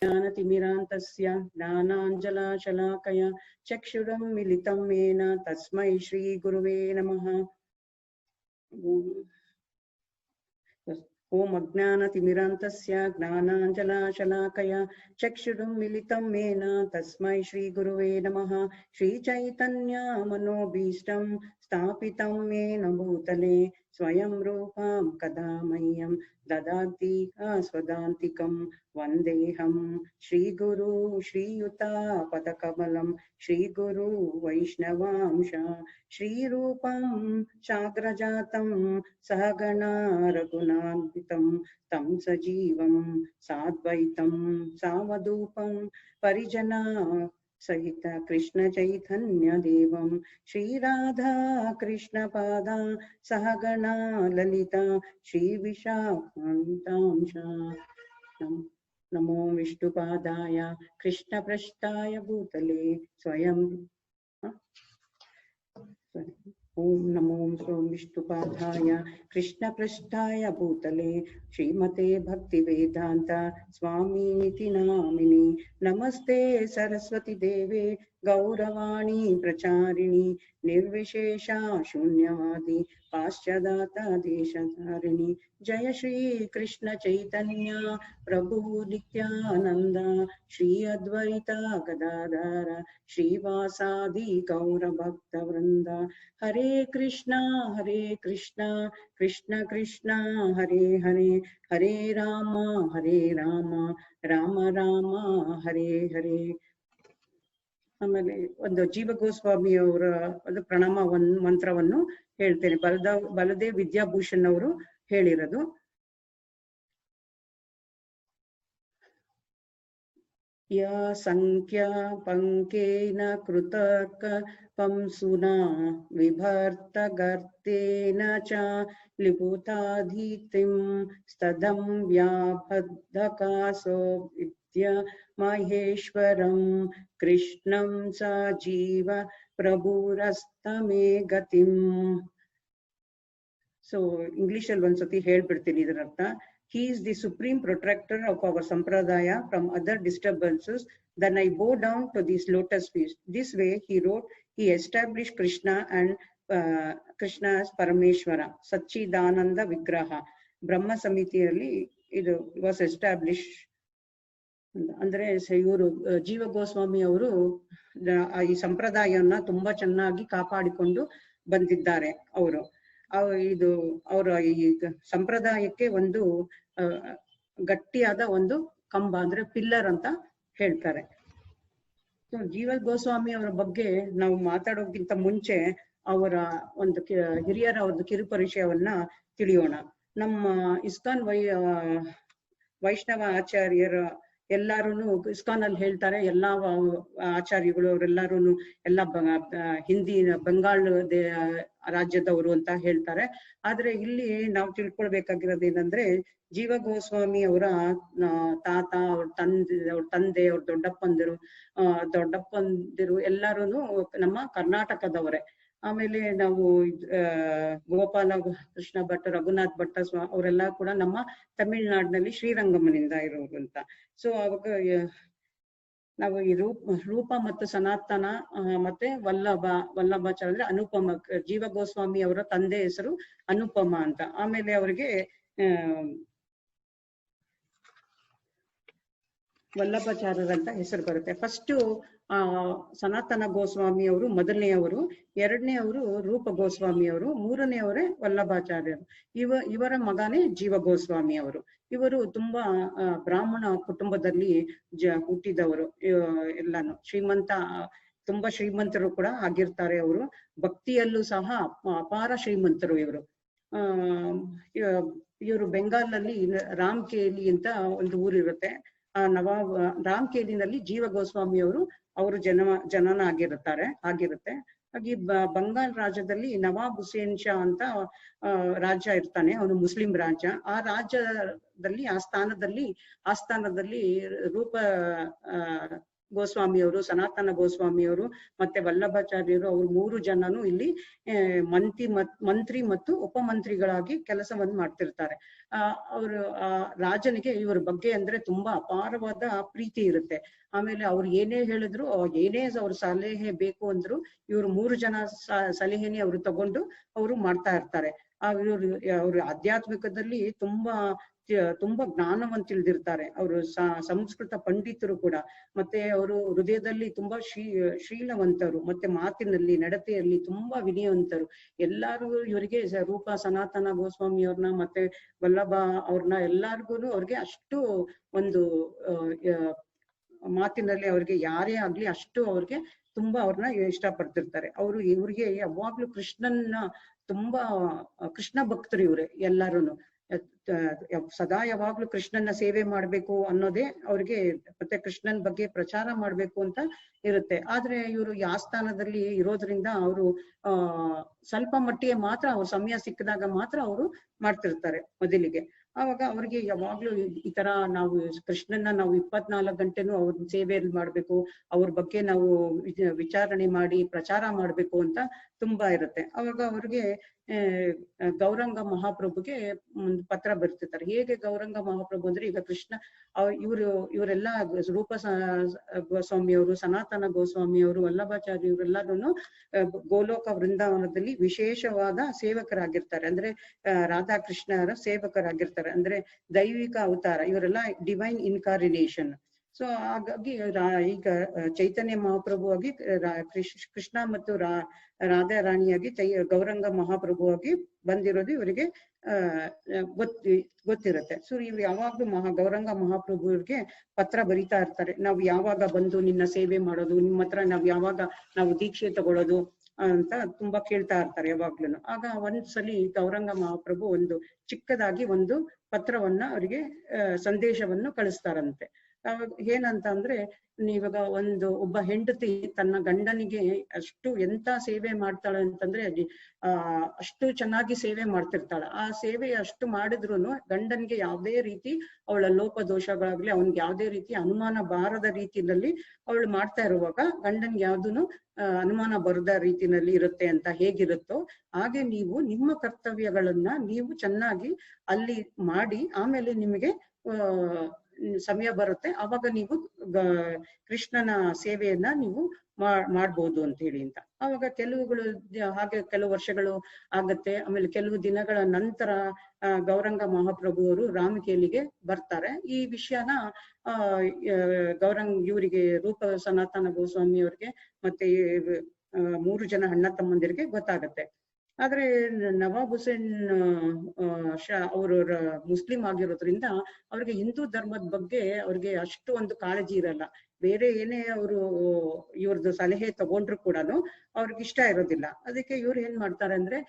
ज्ञानतिमिरान्तस्य ज्ञानाञ्जनशलाकया चक्षुरुन्मिलितं येन तस्मै श्रीगुरुवे नमः। ओम अज्ञानतिमिरान्तस्य ज्ञानाञ्जनशलाकया चक्षुरुन्मिलितं येन तस्मै श्रीगुरुवे नमः। श्रीचैतन्यमनोभीष्टं स्थापितं येन भूतले स्वयं रूपं कदा मह्यं ददाति स्वदान्तिकं वन्देऽहं श्रीगुरु श्रीयुतापदकमलं श्रीगुरु वैष्णवांश श्रीरूपं साग्रजातं सहगणा रघुनाथान्वितं तं सजीवं साद्वैतं सावधूतं परिजना सहित कृष्ण चैतन्य देवं श्रीराधा कृष्ण पादा सहगणा ललिता श्रीविशाखान्वितांश। नमो विष्णुपादाय कृष्णपृष्ठाय भूतले स्वयं ओम नमो विष्णुपादाय कृष्णपृष्ठाय भूतले श्रीमते भक्तिवेदांत स्वामीनिति नामिनि। नमस्ते सरस्वती देवे गौरवाणी प्रचारिणी निर्विशेषा शून्यवादी पाश्चात्य देशधारिणी। जय श्री कृष्ण चैतन्य प्रभु नित्यानंद श्री अद्वैता गदाधर श्रीवासादि गौर भक्त वृंद। हरे कृष्णा कृष्ण कृष्ण हरे हरे हरे राम राम राम हरे हरे। ಆಮೇಲೆ ಒಂದು ಜೀವ ಗೋಸ್ವಾಮಿ ಅವರ ಒಂದು ಪ್ರಣಾಮ ಮಂತ್ರವನ್ನು ಹೇಳ್ತೇನೆ. ಬಲದೇವ್ ವಿದ್ಯಾಭೂಷಣ್ ಅವರು ಹೇಳಿರೋದು. ಯಾ ಸಂಖ್ಯಾ ಪಂಕೇನ ಕೃತಕ ಪಂಸುನಾ ವಿಭರ್ತ ಗರ್ತೇನ ಚ ಲಿಪುತಾಧೀತಿಂ ಸ್ತದಂ ವ್ಯಾಬದ್ಧಕಾಸೋ ವಿದ್ಯ ಮಹೇಶ್ವರಂ ಕೃಷ್ಣಂ ಸ ಜೀವ ಪ್ರಭುರಸ್ತಮೇ ಗತಿಂ. ಸೊ ಇಂಗ್ಲಿಷ್ ಅಲ್ಲಿ ಒಂದ್ಸತಿ ಹೇಳ್ಬಿಡ್ತೀನಿ ಇದರ ಅರ್ಥ. He is the supreme protector of our sampradaya from other disturbances. Then I bow down to these lotus feet. This way, he wrote, he established Krishna and Krishna as Parameshwara, Satchidananda Vigraha. Brahma Samitiyalli ಇದು was established. ಅಂದ್ರೆ ಇವರು ಜೀವ ಗೋಸ್ವಾಮಿ ಅವರು ಈ ಸಂಪ್ರದಾಯವನ್ನ ತುಂಬಾ ಚೆನ್ನಾಗಿ ಕಾಪಾಡಿಕೊಂಡು ಬಂದಿದ್ದಾರೆ. ಅವರು ಇದು ಅವರ ಈ ಸಂಪ್ರದಾಯಕ್ಕೆ ಒಂದು ಗಟ್ಟಿಯಾದ ಒಂದು ಕಂಬ ಅಂದ್ರೆ ಪಿಲ್ಲರ್ ಅಂತ ಹೇಳ್ತಾರೆ. ಜೀವ ಗೋಸ್ವಾಮಿ ಅವರ ಬಗ್ಗೆ ನಾವು ಮಾತಾಡೋಕ್ಕಿಂತ ಮುಂಚೆ ಅವರ ಒಂದು ಹಿರಿಯರ ಒಂದು ಕಿರುಪರಿಚಯವನ್ನ ತಿಳಿಯೋಣ. ನಮ್ಮ ಇಸ್ಕಾನ್ ವೈಷ್ಣವ ಆಚಾರ್ಯರ ಎಲ್ಲಾರು ಇಸ್ಕಾನ್ ಅಲ್ಲಿ ಹೇಳ್ತಾರೆ, ಎಲ್ಲಾ ಆಚಾರ್ಯಗಳು ಅವರೆಲ್ಲಾರು ಎಲ್ಲ ಹಿಂದಿ ಬಂಗಾಳ ರಾಜ್ಯದವರು ಅಂತ ಹೇಳ್ತಾರೆ. ಆದ್ರೆ ಇಲ್ಲಿ ನಾವು ತಿಳ್ಕೊಳ್ಬೇಕಾಗಿರೋದು ಏನಂದ್ರೆ, ಜೀವ ಗೋಸ್ವಾಮಿ ಅವರ ತಾತ, ಅವ್ರ ತಂದೆ, ಅವ್ರ ದೊಡ್ಡಪ್ಪಂದಿರು ಎಲ್ಲಾರು ನಮ್ಮ ಕರ್ನಾಟಕದವರೇ. ಆಮೇಲೆ ನಾವು ಗೋಪಾಲ ಕೃಷ್ಣ ಭಟ್, ರಘುನಾಥ್ ಭಟ್ಟ ಅವರೆಲ್ಲ ಕೂಡ ನಮ್ಮ ತಮಿಳ್ನಾಡಿನಲ್ಲಿ ಶ್ರೀರಂಗಮನಿಂದ ಇರೋರು ಅಂತ. ಸೊ ಅವಾಗ ನಾವು ಈ ರೂಪ ಮತ್ತು ಸನಾತನ ಮತ್ತೆ ವಲ್ಲಭಾಚಾರ್ಯ ಅಂದ್ರೆ ಅನುಪಮ. ಜೀವ ಗೋಸ್ವಾಮಿ ಅವರ ತಂದೆ ಹೆಸರು ಅನುಪಮ ಅಂತ. ಆಮೇಲೆ ಅವರಿಗೆ ವಲ್ಲಭಾಚಾರ್ಯರಂತ ಹೆಸರು ಬರುತ್ತೆ. ಫಸ್ಟ್ ಸನಾತನ ಗೋಸ್ವಾಮಿ ಅವರು ಮೊದಲನೆಯವರು, ಎರಡನೆಯವರು ರೂಪ ಗೋಸ್ವಾಮಿ ಅವರು, ಮೂರನೆಯವರೇ ವಲ್ಲಭಾಚಾರ್ಯರು. ಇವರ ಮಗನೇ ಜೀವ ಗೋಸ್ವಾಮಿ ಅವರು. ಇವರು ತುಂಬಾ ಬ್ರಾಹ್ಮಣ ಕುಟುಂಬದಲ್ಲಿ ಹುಟ್ಟಿದವರು. ಎಲ್ಲಾನು ತುಂಬಾ ಶ್ರೀಮಂತರು ಕೂಡ ಆಗಿರ್ತಾರೆ ಅವರು. ಭಕ್ತಿಯಲ್ಲೂ ಸಹ ಅಪಾರ ಶ್ರೀಮಂತರು ಇವರು. ಇವರು ಬೆಂಗಾಲ್ನಲ್ಲಿ ರಾಮ್ಕೇಲಿ ಅಂತ ಒಂದು ಊರಿರುತ್ತೆ. ನವಾಬ್ ರಾಮ್ಕೇಲಿನಲ್ಲಿ ಜೀವ ಗೋಸ್ವಾಮಿ ಅವರು ಜನನ ಆಗಿರುತ್ತೆ. ಹಾಗೆ ಬಂಗಾಲ್ ರಾಜ್ಯದಲ್ಲಿ ನವಾಬ್ ಹುಸೇನ್ ಶಾ ಅಂತ ರಾಜ್ಯ ಇರ್ತಾನೆ, ಅವನು ಮುಸ್ಲಿಂ ರಾಜ್ಯ. ಆ ರಾಜ್ಯದಲ್ಲಿ ಆಸ್ಥಾನದಲ್ಲಿ ರೂಪ ಗೋಸ್ವಾಮಿಯವರು, ಸನಾತನ ಗೋಸ್ವಾಮಿಯವರು ಮತ್ತೆ ವಲ್ಲಭಾಚಾರ್ಯರು ಅವ್ರು 3 ಜನನು ಇಲ್ಲಿ ಮಂತ್ರಿ ಮತ್ತು ಉಪಮಂತ್ರಿಗಳಾಗಿ ಕೆಲಸವನ್ನು ಮಾಡ್ತಿರ್ತಾರೆ. ಅವರು ರಾಜನಿಗೆ ಇವ್ರ ಬಗ್ಗೆ ಅಂದ್ರೆ ತುಂಬಾ ಅಪಾರವಾದ ಪ್ರೀತಿ ಇರುತ್ತೆ. ಆಮೇಲೆ ಅವ್ರು ಏನೇ ಹೇಳಿದ್ರು, ಏನೇ ಅವ್ರ ಸಲಹೆ ಬೇಕು ಅಂದ್ರು ಇವ್ರು 3 ಜನ ಸಲಹೆನೆ ಅವರು ತಗೊಂಡು ಅವರು ಮಾಡ್ತಾ ಇರ್ತಾರೆ. ಅವ್ರು ಆಧ್ಯಾತ್ಮಿಕದಲ್ಲಿ ತುಂಬಾ ಜ್ಞಾನವನ್ನು ತಿಳಿದಿರ್ತಾರೆ. ಅವರು ಸಂಸ್ಕೃತ ಪಂಡಿತರು ಕೂಡ. ಮತ್ತೆ ಅವರು ಹೃದಯದಲ್ಲಿ ತುಂಬಾ ಶೀಲವಂತರು, ಮತ್ತೆ ಮಾತಿನಲ್ಲಿ ನಡತೆಯಲ್ಲಿ ತುಂಬಾ ವಿನಯವಂತರು. ಎಲ್ಲಾರು ಇವರಿಗೆ ರೂಪ ಸನಾತನ ಗೋಸ್ವಾಮಿ ಅವ್ರನ್ನ ಮತ್ತೆ ವಲ್ಲಭ ಅವ್ರನ್ನ ಎಲ್ಲಾರ್ಗು ಅವ್ರಿಗೆ ಅಷ್ಟು ಒಂದು ಮಾತಿನಲ್ಲಿ ಅವ್ರಿಗೆ ಯಾರೇ ಆಗ್ಲಿ ಅಷ್ಟು ಅವ್ರಿಗೆ ತುಂಬಾ ಅವ್ರನ್ನ ಇಷ್ಟಪಡ್ತಿರ್ತಾರೆ. ಇವ್ರಿಗೆ ಯಾವಾಗ್ಲೂ ತುಂಬಾ ಕೃಷ್ಣ ಭಕ್ತರು ಇವ್ರೆ ಎಲ್ಲಾರುನು. ಸದಾ ಯಾವಾಗ್ಲೂ ಕೃಷ್ಣನ ಸೇವೆ ಮಾಡ್ಬೇಕು ಅನ್ನೋದೇ ಅವ್ರಿಗೆ, ಮತ್ತೆ ಕೃಷ್ಣನ್ ಬಗ್ಗೆ ಪ್ರಚಾರ ಮಾಡ್ಬೇಕು ಅಂತ ಇರುತ್ತೆ. ಆದ್ರೆ ಇವರು ಈ ಆಸ್ಥಾನದಲ್ಲಿ ಇರೋದ್ರಿಂದ ಅವರು ಸ್ವಲ್ಪ ಮಟ್ಟಿಗೆ ಮಾತ್ರ ಅವ್ರ ಸಮಯ ಸಿಕ್ಕಿದಾಗ ಮಾತ್ರ ಅವರು ಮಾಡ್ತಿರ್ತಾರೆ ಮೊದಲಿಗೆ. ಆವಾಗ ಅವ್ರಿಗೆ ಯಾವಾಗ್ಲೂ ಈ ತರ ನಾವು ಕೃಷ್ಣನ್ನ ನಾವು 24 ಗಂಟೆನೂ ಅವ್ರ ಸೇವೆಯಲ್ಲಿ ಮಾಡ್ಬೇಕು, ಅವ್ರ ಬಗ್ಗೆ ನಾವು ವಿಚಾರಣೆ ಮಾಡಿ ಪ್ರಚಾರ ಮಾಡ್ಬೇಕು ಅಂತ ತುಂಬಾ ಇರುತ್ತೆ. ಅವಾಗ ಅವ್ರಿಗೆ ಗೌರಂಗ ಮಹಾಪ್ರಭುಗೆ ಒಂದು ಪತ್ರ ಬರ್ತಿರ್ತಾರೆ. ಹೇಗೆ ಗೌರಂಗ ಮಹಾಪ್ರಭು ಅಂದ್ರೆ, ಈಗ ಕೃಷ್ಣ ಇವರೆಲ್ಲ ರೂಪ ಗೋಸ್ವಾಮಿಯವರು, ಸನಾತನ ಗೋಸ್ವಾಮಿಯವರು, ವಲ್ಲಭಾಚಾರ್ಯ ಇವರೆಲ್ಲರೂ ಗೋಲೋಕ ವೃಂದಾವನದಲ್ಲಿ ವಿಶೇಷವಾದ ಸೇವಕರಾಗಿರ್ತಾರೆ. ಅಂದ್ರೆ ರಾಧಾಕೃಷ್ಣರ ಸೇವಕರಾಗಿರ್ತಾರೆ. ಅಂದ್ರೆ ದೈವಿಕ ಅವತಾರ, ಇವರೆಲ್ಲ ಡಿವೈನ್ ಇನ್ಕಾರ್ಡಿನೇಷನ್. ಸೊ ಹಾಗಾಗಿ ಈಗ ಚೈತನ್ಯ ಮಹಾಪ್ರಭು ಆಗಿ ಕೃಷ್ಣ ಮತ್ತು ರಾಧಾ ರಾಣಿಯಾಗಿ ಗೌರಂಗ ಮಹಾಪ್ರಭು ಆಗಿ ಬಂದಿರೋದು ಇವರಿಗೆ ಗೊತ್ತಿರುತ್ತೆ. ಸೊ ಇವ್ರು ಯಾವಾಗ್ಲೂ ಗೌರಂಗ ಮಹಾಪ್ರಭುವಿಗೆ ಪತ್ರ ಬರಿತಾ ಇರ್ತಾರೆ. ನಾವು ಯಾವಾಗ ಬಂದು ನಿನ್ನ ಸೇವೆ ಮಾಡೋದು, ನಿಮ್ಮ ಹತ್ರ ನಾವು ದೀಕ್ಷೆ ತಗೊಳ್ಳೋದು ಅಂತ ತುಂಬಾ ಕೇಳ್ತಾ ಇರ್ತಾರೆ ಯಾವಾಗ್ಲೂ. ಆಗ ಒಂದ್ಸಲಿ ಗೌರಂಗ ಮಹಾಪ್ರಭು ಒಂದು ಚಿಕ್ಕದಾಗಿ ಒಂದು ಪತ್ರವನ್ನ ಅವರಿಗೆ ಸಂದೇಶವನ್ನು ಕಳಿಸ್ತಾರಂತೆ. ಏನಂತ ಅಂದ್ರೆ, ಇವಾಗ ಒಬ್ಬ ಹೆಂಡತಿ ತನ್ನ ಗಂಡನಿಗೆ ಎಂತ ಸೇವೆ ಮಾಡ್ತಾಳೆ ಅಂತಂದ್ರೆ, ಅಷ್ಟು ಚೆನ್ನಾಗಿ ಸೇವೆ ಮಾಡ್ತಿರ್ತಾಳೆ. ಆ ಸೇವೆ ಅಷ್ಟು ಮಾಡಿದ್ರುನು ಗಂಡನ್ಗೆ ಯಾವುದೇ ರೀತಿ ಅವಳ ಲೋಪದೋಷಗಳಾಗ್ಲಿ, ಅವನ್ಗೆ ಯಾವುದೇ ರೀತಿ ಅನುಮಾನ ಬಾರದ ರೀತಿಯಲ್ಲಿ ಅವಳು ಮಾಡ್ತಾ ಇರುವಾಗ ಗಂಡನ್ಗೆ ಯಾವ್ದೂನು ಅನುಮಾನ ಬರದ ರೀತಿನಲ್ಲಿ ಇರುತ್ತೆ ಅಂತ ಹೇಗಿರುತ್ತೋ ಹಾಗೆ ನೀವು ನಿಮ್ಮ ಕರ್ತವ್ಯಗಳನ್ನ ನೀವು ಚೆನ್ನಾಗಿ ಅಲ್ಲಿ ಮಾಡಿ, ಆಮೇಲೆ ನಿಮಗೆ ಸಮಯ ಬರುತ್ತೆ, ಅವಾಗ ನೀವು ಕೃಷ್ಣನ ಸೇವೆಯನ್ನ ನೀವು ಮಾಡ್ಬೋದು ಅಂತ ಹೇಳಿ ಅಂತ. ಅವಾಗ ಕೆಲವು ವರ್ಷಗಳು ಆಗತ್ತೆ. ಆಮೇಲೆ ಕೆಲವು ದಿನಗಳ ನಂತರ ಗೌರಂಗ ಮಹಾಪ್ರಭು ಅವರು ರಾಮಕೇಲಿಗೆ ಬರ್ತಾರೆ. ಈ ವಿಷಯನ ಇವರಿಗೆ ರೂಪ ಸನಾತನ ಗೋಸ್ವಾಮಿ ಅವ್ರಿಗೆ ಮತ್ತೆ 3 ಜನ ಅಣ್ಣ ತಮ್ಮಂದಿರಿಗೆ ಗೊತ್ತಾಗತ್ತೆ. ಆದ್ರೆ ನವಾಬ್ ಹುಸೇನ್ ಅವರು ಮುಸ್ಲಿಂ ಆಗಿರೋದ್ರಿಂದ ಅವ್ರಿಗೆ ಹಿಂದೂ ಧರ್ಮದ ಬಗ್ಗೆ ಅವ್ರಿಗೆ ಅಷ್ಟು ಒಂದು ಕಾಳಜಿ ಇರಲ್ಲ. ಬೇರೆ ಏನೇ ಇವ್ರದ್ದು ಸಲಹೆ ತಗೊಂಡ್ರು ಕೂಡ ಅವ್ರಿಗೆ ಇಷ್ಟ ಇರೋದಿಲ್ಲ. ಅದಕ್ಕೆ ಇವ್ರು ಏನ್ ಮಾಡ್ತಾರೆ ಅಂದ್ರೆ,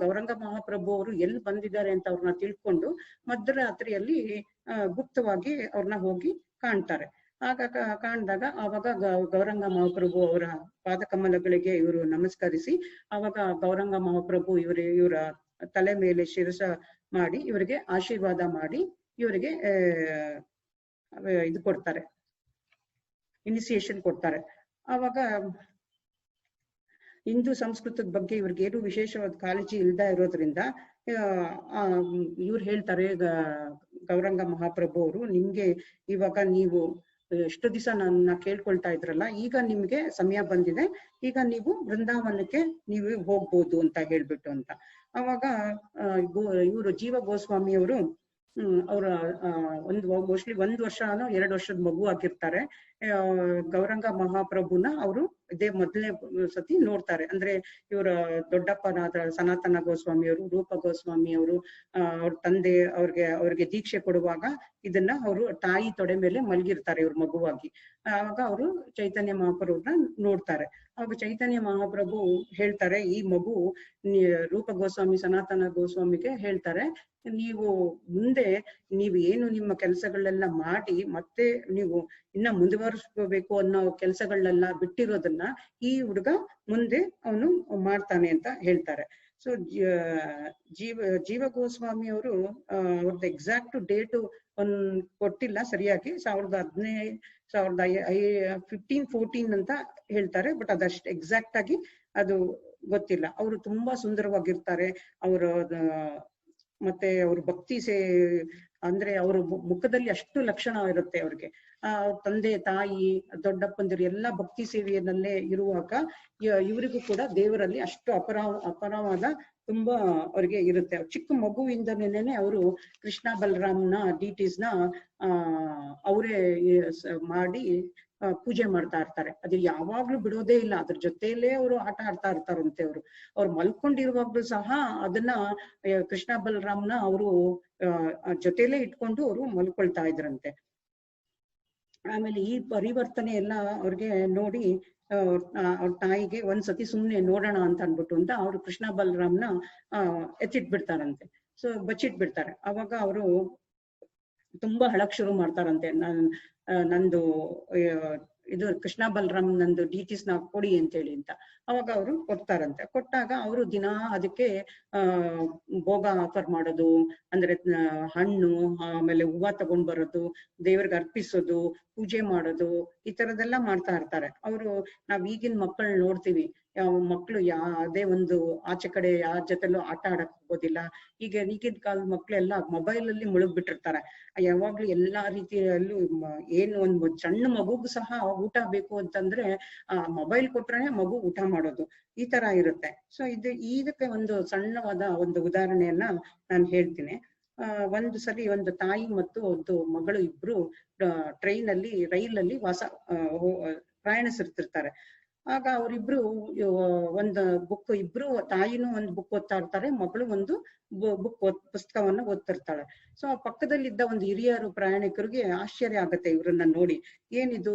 ಗೌರಂಗ ಮಹಾಪ್ರಭು ಅವರು ಎಲ್ಲಿ ಬಂದಿದ್ದಾರೆ ಅಂತ ಅವ್ರನ್ನ ತಿಳ್ಕೊಂಡು ಮಧ್ಯರಾತ್ರಿಯಲ್ಲಿ ಗುಪ್ತವಾಗಿ ಅವ್ರನ್ನ ಹೋಗಿ ಕಾಣ್ತಾರೆ. ಆಗ ಕಾಣ್ದಾಗ ಅವಾಗ ಗೌರಂಗ ಮಹಾಪ್ರಭು ಅವರ ಪಾದಕಮಲಗಳಿಗೆ ಇವರು ನಮಸ್ಕರಿಸಿ, ಅವಾಗ ಗೌರಂಗ ಮಹಾಪ್ರಭು ಇವರ ತಲೆ ಮೇಲೆ ಶಿರಸ ಮಾಡಿ ಇವರಿಗೆ ಆಶೀರ್ವಾದ ಮಾಡಿ ಇವರಿಗೆ ಇದು ಕೊಡ್ತಾರೆ, ಇನಿಸಿಯೇಷನ್ ಕೊಡ್ತಾರೆ. ಆವಾಗ ಹಿಂದೂ ಸಂಸ್ಕೃತದ ಬಗ್ಗೆ ಇವ್ರಿಗೆ ಏನು ವಿಶೇಷವಾದ ಕಾಳಜಿ ಇಲ್ದ ಇರೋದ್ರಿಂದ ಇವ್ರು ಹೇಳ್ತಾರೆ, ಗೌರಂಗ ಮಹಾಪ್ರಭು ಅವರು, ನಿಮ್ಗೆ ಇವಾಗ ನೀವು ಎಷ್ಟು ದಿವಸ ನನ್ನ ಕೇಳ್ಕೊಳ್ತಾ ಇದ್ರಲ್ಲ, ಈಗ ನಿಮ್ಗೆ ಸಮಯ ಬಂದಿದೆ, ಈಗ ನೀವು ವೃಂದಾವನಕ್ಕೆ ನೀವು ಹೋಗ್ಬೋದು ಅಂತ ಹೇಳ್ಬಿಟ್ಟು ಅಂತ. ಅವಾಗ ಇವರು ಜೀವ ಗೋಸ್ವಾಮಿ ಅವರು ಅವರ ಮೋಸ್ಟ್ಲಿ 1 ವರ್ಷನೋ 2 ವರ್ಷದ ಮಗು ಆಗಿರ್ತಾರೆ. ಗೌರಂಗ ಮಹಾಪ್ರಭುನ ಅವರು ಇದೇ ಮೊದಲನೇ ಸತಿ ನೋಡ್ತಾರೆ. ಅಂದ್ರೆ ಇವರ ದೊಡ್ಡಪ್ಪನಾದ ಸನಾತನ ಗೋಸ್ವಾಮಿ ಅವರು, ರೂಪ ಗೋಸ್ವಾಮಿ ಅವರು ಅವ್ರ ತಂದೆ ಅವ್ರಿಗೆ ದೀಕ್ಷೆ ಕೊಡುವಾಗ ಇದನ್ನ ಅವರು ತಾಯಿ ತೊಡೆ ಮೇಲೆ ಮಲಗಿರ್ತಾರೆ ಇವ್ರ ಮಗುವಾಗಿ. ಆವಾಗ ಅವರು ಚೈತನ್ಯ ಮಹಾಪ್ರಭುನ ನೋಡ್ತಾರೆ. ಆವಾಗ ಚೈತನ್ಯ ಮಹಾಪ್ರಭು ಹೇಳ್ತಾರೆ, ಈ ಮಗು ರೂಪ ಗೋಸ್ವಾಮಿ ಸನಾತನ ಗೋಸ್ವಾಮಿಗೆ ಹೇಳ್ತಾರೆ, ಮುಂದೆ ನೀವು ಏನು ನಿಮ್ಮ ಕೆಲಸಗಳೆಲ್ಲ ಮಾಡಿ ಮತ್ತೆ ನೀವು ಇನ್ನ ಮುಂದುವರಿಸ್ಕೋಬೇಕು ಅನ್ನೋ ಕೆಲಸಗಳನ್ನೆಲ್ಲ ಬಿಟ್ಟಿರೋದನ್ನ ಈ ಹುಡುಗ ಮುಂದೆ ಅವನು ಮಾಡ್ತಾನೆ ಅಂತ ಹೇಳ್ತಾರೆ. ಸೊ ಜೀವ ಗೋಸ್ವಾಮಿ ಅವರು ಅವ್ರದ್ದು ಎಕ್ಸಾಕ್ಟ್ ಡೇಟ್ ಕೊಟ್ಟಿಲ್ಲ ಸರಿಯಾಗಿ, 1514 ಅಂತ ಹೇಳ್ತಾರೆ, ಬಟ್ ಅದಷ್ಟು ಎಕ್ಸಾಕ್ಟ್ ಆಗಿ ಅದು ಗೊತ್ತಿಲ್ಲ. ಅವರು ತುಂಬಾ ಸುಂದರವಾಗಿರ್ತಾರೆ. ಅವರ ಮತ್ತೆ ಅವ್ರ ಭಕ್ತಿ ಅಂದ್ರೆ ಅವ್ರ ಮುಖದಲ್ಲಿ ಅಷ್ಟು ಲಕ್ಷಣ ಇರುತ್ತೆ ಅವ್ರಿಗೆ. ಅವ್ರ ತಂದೆ ತಾಯಿ ದೊಡ್ಡಪ್ಪಂದಿರು ಎಲ್ಲಾ ಭಕ್ತಿ ಸೇವೆಯಲ್ಲೇ ಇರುವಾಗ ಇವರಿಗೂ ಕೂಡ ದೇವರಲ್ಲಿ ಅಷ್ಟು ಅಪರವಾದ ತುಂಬಾ ಅವ್ರಿಗೆ ಇರುತ್ತೆ. ಚಿಕ್ಕ ಮಗುವಿಂದನೇನೆ ಅವರು ಕೃಷ್ಣ ಬಲರಾಮ್ನ ನ ಅವರೇ ಮಾಡಿ ಪೂಜೆ ಮಾಡ್ತಾ ಇರ್ತಾರೆ. ಅದು ಯಾವಾಗ್ಲೂ ಬಿಡೋದೇ ಇಲ್ಲ, ಅದ್ರ ಜೊತೆಯಲ್ಲೇ ಅವರು ಆಟ ಆಡ್ತಾ ಇರ್ತಾರಂತೆ. ಅವ್ರು ಮಲ್ಕೊಂಡಿರುವಾಗ್ಲೂ ಸಹ ಅದನ್ನ ಕೃಷ್ಣ ಬಲರಾಮ್ನ ಅವರು ಜೊತೆಯಲ್ಲೇ ಇಟ್ಕೊಂಡು ಅವರು ಮಲ್ಕೊಳ್ತಾ ಇದ್ರಂತೆ. ಆಮೇಲೆ ಈ ಪರಿವರ್ತನೆ ಎಲ್ಲ ಅವ್ರಿಗೆ ನೋಡಿ ಅವ್ರ ತಾಯಿಗೆ ಒಂದ್ಸತಿ ಸುಮ್ನೆ ನೋಡೋಣ ಅಂತ ಅನ್ಬಿಟ್ಟು ಅಂತ ಅವ್ರು ಕೃಷ್ಣ ಬಲರಾಮ್ನ ಎತ್ತಿಟ್ಬಿಡ್ತಾರಂತೆ. ಸೊ ಬಚ್ಚಿಟ್ಬಿಡ್ತಾರೆ. ಅವಾಗ ಅವರು ತುಂಬಾ ಹಳಕ್ ಶುರು ಮಾಡ್ತಾರಂತೆ, ನಂದು ಇದು ಕೃಷ್ಣ ಬಲರಾಮ್ ನಂದು ನ ಕೊಡಿ ಅಂತೇಳಿ ಅಂತ. ಅವಾಗ ಅವರು ಕೊಡ್ತಾರಂತೆ. ಕೊಟ್ಟಾಗ ಅವರು ದಿನಾ ಅದಕ್ಕೆ ಭೋಗ ಆಫರ್ ಮಾಡೋದು, ಅಂದ್ರೆ ಹಣ್ಣು ಆಮೇಲೆ ಹೂವ ತಗೊಂಡ್ ಬರೋದು, ದೇವ್ರಿಗೆ ಅರ್ಪಿಸೋದು, ಪೂಜೆ ಮಾಡೋದು, ಈ ತರದೆಲ್ಲ ಮಾಡ್ತಾ ಇರ್ತಾರೆ. ಅವರು ನಾವ್ ಈಗಿನ ಮಕ್ಕಳು ನೋಡ್ತೀವಿ, ಮಕ್ಳು ಯಾವ್ದೇ ಒಂದು ಆಚೆ ಕಡೆ ಯಾರ ಜೊತೆಲೂ ಆಟ ಆಡಕ್ ಹೋಗೋದಿಲ್ಲ. ಈಗಿನ ಕಾಲದ ಮಕ್ಳೆಲ್ಲ ಮೊಬೈಲ್ ಅಲ್ಲಿ ಮುಳುಗ್ಬಿಟ್ಟಿರ್ತಾರೆ. ಯಾವಾಗ್ಲೂ ಎಲ್ಲಾ ರೀತಿಯಲ್ಲೂ ಏನು ಒಂದು ಸಣ್ಣ ಮಗುಗೂ ಸಹ ಊಟ ಬೇಕು ಅಂತಂದ್ರೆ ಮೊಬೈಲ್ ಕೊಟ್ರೆ ಮಗು ಊಟ ಮಾಡೋದು, ಈ ತರ ಇರುತ್ತೆ. ಸೊ ಇದಕ್ಕೆ ಒಂದು ಸಣ್ಣವಾದ ಒಂದು ಉದಾಹರಣೆಯನ್ನ ನಾನು ಹೇಳ್ತೀನಿ. ಒಂದು ಸರಿ ಒಂದು ತಾಯಿ ಮತ್ತು ಒಂದು ಮಗಳು ಇಬ್ರು ರೈಲಲ್ಲಿ ಪ್ರಯಾಣಿಸಿರ್ತಿರ್ತಾರೆ. ಆಗ ಅವರಿಬ್ರು ಒಂದು ಬುಕ್, ಇಬ್ರು ತಾಯಿನೂ ಒಂದು ಬುಕ್ ಓದ್ತಾ ಇರ್ತಾರೆ, ಮಗಳು ಒಂದು ಪುಸ್ತಕವನ್ನ ಓದ್ತಿರ್ತಾಳೆ. ಸೊ ಆ ಪಕ್ಕದಲ್ಲಿದ್ದ ಒಂದು ಹಿರಿಯರು ಪ್ರಯಾಣಿಕರಿಗೆ ಆಶ್ಚರ್ಯ ಆಗತ್ತೆ ಇವ್ರನ್ನ ನೋಡಿ. ಏನಿದು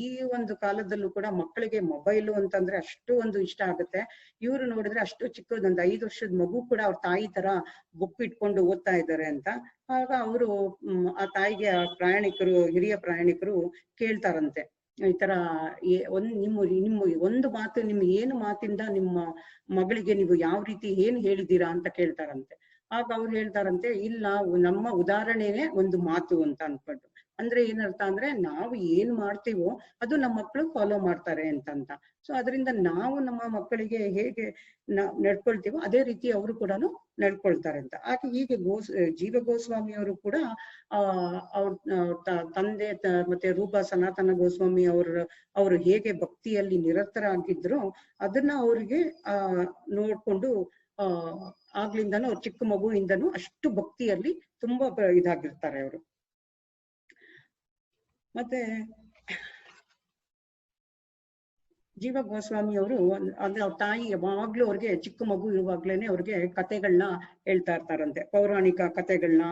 ಈ ಒಂದು ಕಾಲದಲ್ಲೂ ಕೂಡ ಮಕ್ಕಳಿಗೆ ಮೊಬೈಲು ಅಂತಂದ್ರೆ ಅಷ್ಟು ಒಂದು ಇಷ್ಟ ಆಗುತ್ತೆ. ಇವ್ರು ನೋಡಿದ್ರೆ ಅಷ್ಟು ಚಿಕ್ಕದೊಂದು 5 ವರ್ಷದ ಮಗು ಕೂಡ ಅವ್ರ ತಾಯಿ ತರ ಬುಕ್ ಇಟ್ಕೊಂಡು ಓದ್ತಾ ಇದ್ದಾರೆ ಅಂತ. ಆಗ ಅವರು ಆ ತಾಯಿಗೆ ಹಿರಿಯ ಪ್ರಯಾಣಿಕರು ಕೇಳ್ತಾರಂತೆ, ಈ ತರ ನಿಮ್ಮ ಒಂದು ಮಾತು, ನಿಮ್ಮ ಏನು ಮಾತಿಂದ ನಿಮ್ಮ ಮಗಳಿಗೆ ನೀವು ಯಾವ ರೀತಿ ಏನ್ ಹೇಳಿದ್ದೀರಾ ಅಂತ ಕೇಳ್ತಾರಂತೆ. ಆಗ ಅವ್ರು ಹೇಳ್ತಾರಂತೆ, ಇಲ್ಲ, ನಮ್ಮ ಉದಾಹರಣೆನೇ ಒಂದು ಮಾತು ಅಂತ ಅನ್ಕೊಂಡು. ಅಂದ್ರೆ ಏನರ್ಥ ಅಂದ್ರೆ ನಾವು ಏನ್ ಮಾಡ್ತೀವೋ ಅದು ನಮ್ಮ ಮಕ್ಕಳು ಫಾಲೋ ಮಾಡ್ತಾರೆ ಅಂತ. ಸೊ ಅದರಿಂದ ನಾವು ನಮ್ಮ ಮಕ್ಕಳಿಗೆ ಹೇಗೆ ನಡ್ಕೊಳ್ತೀವೋ ಅದೇ ರೀತಿ ಅವರು ಕೂಡ ನಡ್ಕೊಳ್ತಾರೆ ಅಂತ. ಹಾಗೆ ಹೀಗೆ ಜೀವ ಗೋಸ್ವಾಮಿ ಅವರು ಕೂಡ ಅವ್ರ ತಂದೆ ಮತ್ತೆ ರೂಪ ಸನಾತನ ಗೋಸ್ವಾಮಿ ಅವರು ಹೇಗೆ ಭಕ್ತಿಯಲ್ಲಿ ನಿರತರಾಗಿದ್ರು ಅದನ್ನ ಅವ್ರಿಗೆ ನೋಡ್ಕೊಂಡು ಆಗ್ಲಿಂದನೂ ಅವ್ರ ಚಿಕ್ಕ ಮಗುವಿಂದನೂ ಅಷ್ಟು ಭಕ್ತಿಯಲ್ಲಿ ತುಂಬಾ ಇದಾಗಿರ್ತಾರೆ ಅವರು. ಮತ್ತೆ ಜೀವ ಗೋಸ್ವಾಮಿ ಅವರು ಅಂದ್ರೆ ಅವ್ರ ತಾಯಿ ಯಾವಾಗ್ಲೂ ಅವ್ರಿಗೆ ಚಿಕ್ಕ ಮಗು ಇರುವಾಗ್ಲೇನೆ ಅವ್ರಿಗೆ ಕತೆಗಳನ್ನ ಹೇಳ್ತಾ ಇರ್ತಾರಂತೆ, ಪೌರಾಣಿಕ ಕತೆಗಳನ್ನ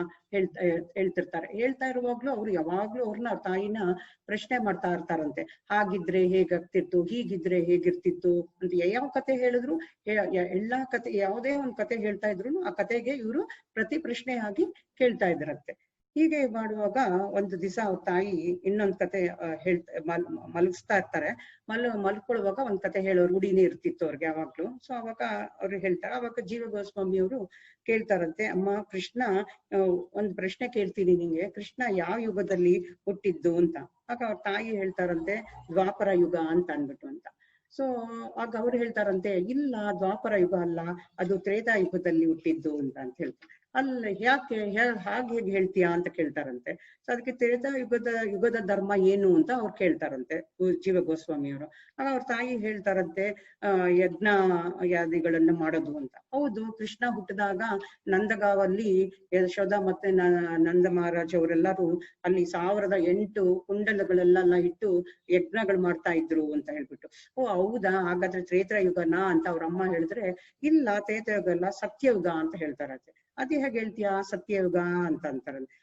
ಹೇಳ್ತಿರ್ತಾರೆ. ಹೇಳ್ತಾ ಇರುವಾಗ್ಲೂ ಅವ್ರು ಯಾವಾಗ್ಲೂ ಅವ್ರನ್ನ ಅವ್ರ ತಾಯಿನ ಪ್ರಶ್ನೆ ಮಾಡ್ತಾ ಇರ್ತಾರಂತೆ. ಹಾಗಿದ್ರೆ ಹೇಗಾಗ್ತಿತ್ತು, ಹೀಗಿದ್ರೆ ಹೇಗಿರ್ತಿತ್ತು ಅಂತ. ಯಾವ ಕತೆ ಹೇಳಿದ್ರು, ಎಲ್ಲಾ ಕತೆ, ಯಾವುದೇ ಒಂದು ಕತೆ ಹೇಳ್ತಾ ಇದ್ರು ಆ ಕತೆಗೆ ಇವರು ಪ್ರತಿ ಪ್ರಶ್ನೆ ಆಗಿ ಕೇಳ್ತಾ ಇದ್ರಂತೆ. ಹೀಗೆ ಮಾಡುವಾಗ ಒಂದು ದಿವಸ ಅವ್ರ ತಾಯಿ ಇನ್ನೊಂದ್ ಕತೆ ಮಲಗಿಸ್ತಾ ಇರ್ತಾರೆ. ಮಲ್ಕೊಳ್ಳುವಾಗ ಒಂದ್ ಕತೆ ಹೇಳೋ ರೂಢಿನೇ ಇರ್ತಿತ್ತು ಅವ್ರಿಗೆ ಯಾವಾಗ್ಲೂ. ಸೊ ಅವಾಗ ಅವ್ರು ಹೇಳ್ತಾರೆ. ಅವಾಗ ಜೀವ ಗೋಸ್ವಾಮಿ ಅವರು ಕೇಳ್ತಾರಂತೆ, ಅಮ್ಮ ಕೃಷ್ಣ, ಒಂದ್ ಪ್ರಶ್ನೆ ಕೇಳ್ತೀನಿ ನಿಂಗೆ, ಕೃಷ್ಣ ಯಾವ ಯುಗದಲ್ಲಿ ಹುಟ್ಟಿದ್ದು ಅಂತ. ಆಗ ಅವ್ರ ತಾಯಿ ಹೇಳ್ತಾರಂತೆ, ದ್ವಾಪರ ಯುಗ ಅಂತ ಅನ್ಬಿಟ್ಟು ಅಂತ. ಸೊ ಆಗ ಅವ್ರು ಹೇಳ್ತಾರಂತೆ, ಇಲ್ಲ, ದ್ವಾಪರ ಯುಗ ಅಲ್ಲ, ಅದು ತ್ರೇತಾ ಯುಗದಲ್ಲಿ ಹುಟ್ಟಿದ್ದು ಅಂತ ಹೇಳ್ತಾರೆ. ಅಲ್ಲ, ಯಾಕೆ ಹೇಗೆ ಹೇಳ್ತೀಯಾ ಅಂತ ಕೇಳ್ತಾರಂತೆ. ಸೊ ಅದಕ್ಕೆ ತ್ರೇತಾ ಯುಗದ ಧರ್ಮ ಏನು ಅಂತ ಅವ್ರು ಕೇಳ್ತಾರಂತೆ ಜೀವ ಗೋಸ್ವಾಮಿ ಅವರು. ಆಗ ಅವ್ರ ತಾಯಿ ಹೇಳ್ತಾರಂತೆ, ಯಜ್ಞ ಯಾದಿಗಳನ್ನ ಮಾಡೋದು ಅಂತ. ಹೌದು, ಕೃಷ್ಣ ಹುಟ್ಟಿದಾಗ ನಂದಗಾವಲ್ಲಿ ಯಶೋಧ ಮತ್ತೆ ನಂದ ಮಹಾರಾಜ್ ಅವರೆಲ್ಲರೂ ಅಲ್ಲಿ 1008 ಕುಂಡಲಗಳೆಲ್ಲ ಇಟ್ಟು ಯಜ್ಞಗಳು ಮಾಡ್ತಾ ಇದ್ರು ಅಂತ ಹೇಳ್ಬಿಟ್ಟು. ಓ ಹೌದಾ, ಹಾಗಾದ್ರೆ ತ್ರೇತಾಯುಗನಾ ಅಂತ ಅವ್ರ ಅಮ್ಮ ಹೇಳಿದ್ರೆ, ಇಲ್ಲ, ತ್ರೇತಾಯುಗ ಅಲ್ಲ, ಸತ್ಯಯುಗ ಅಂತ ಹೇಳ್ತಾರಂತೆ. ಅದೇ ಹೇಗೆ ಹೇಳ್ತೀಯಾ ಸತ್ಯಯುಗ ಅಂತ ಅಂತಾರಂತೆ.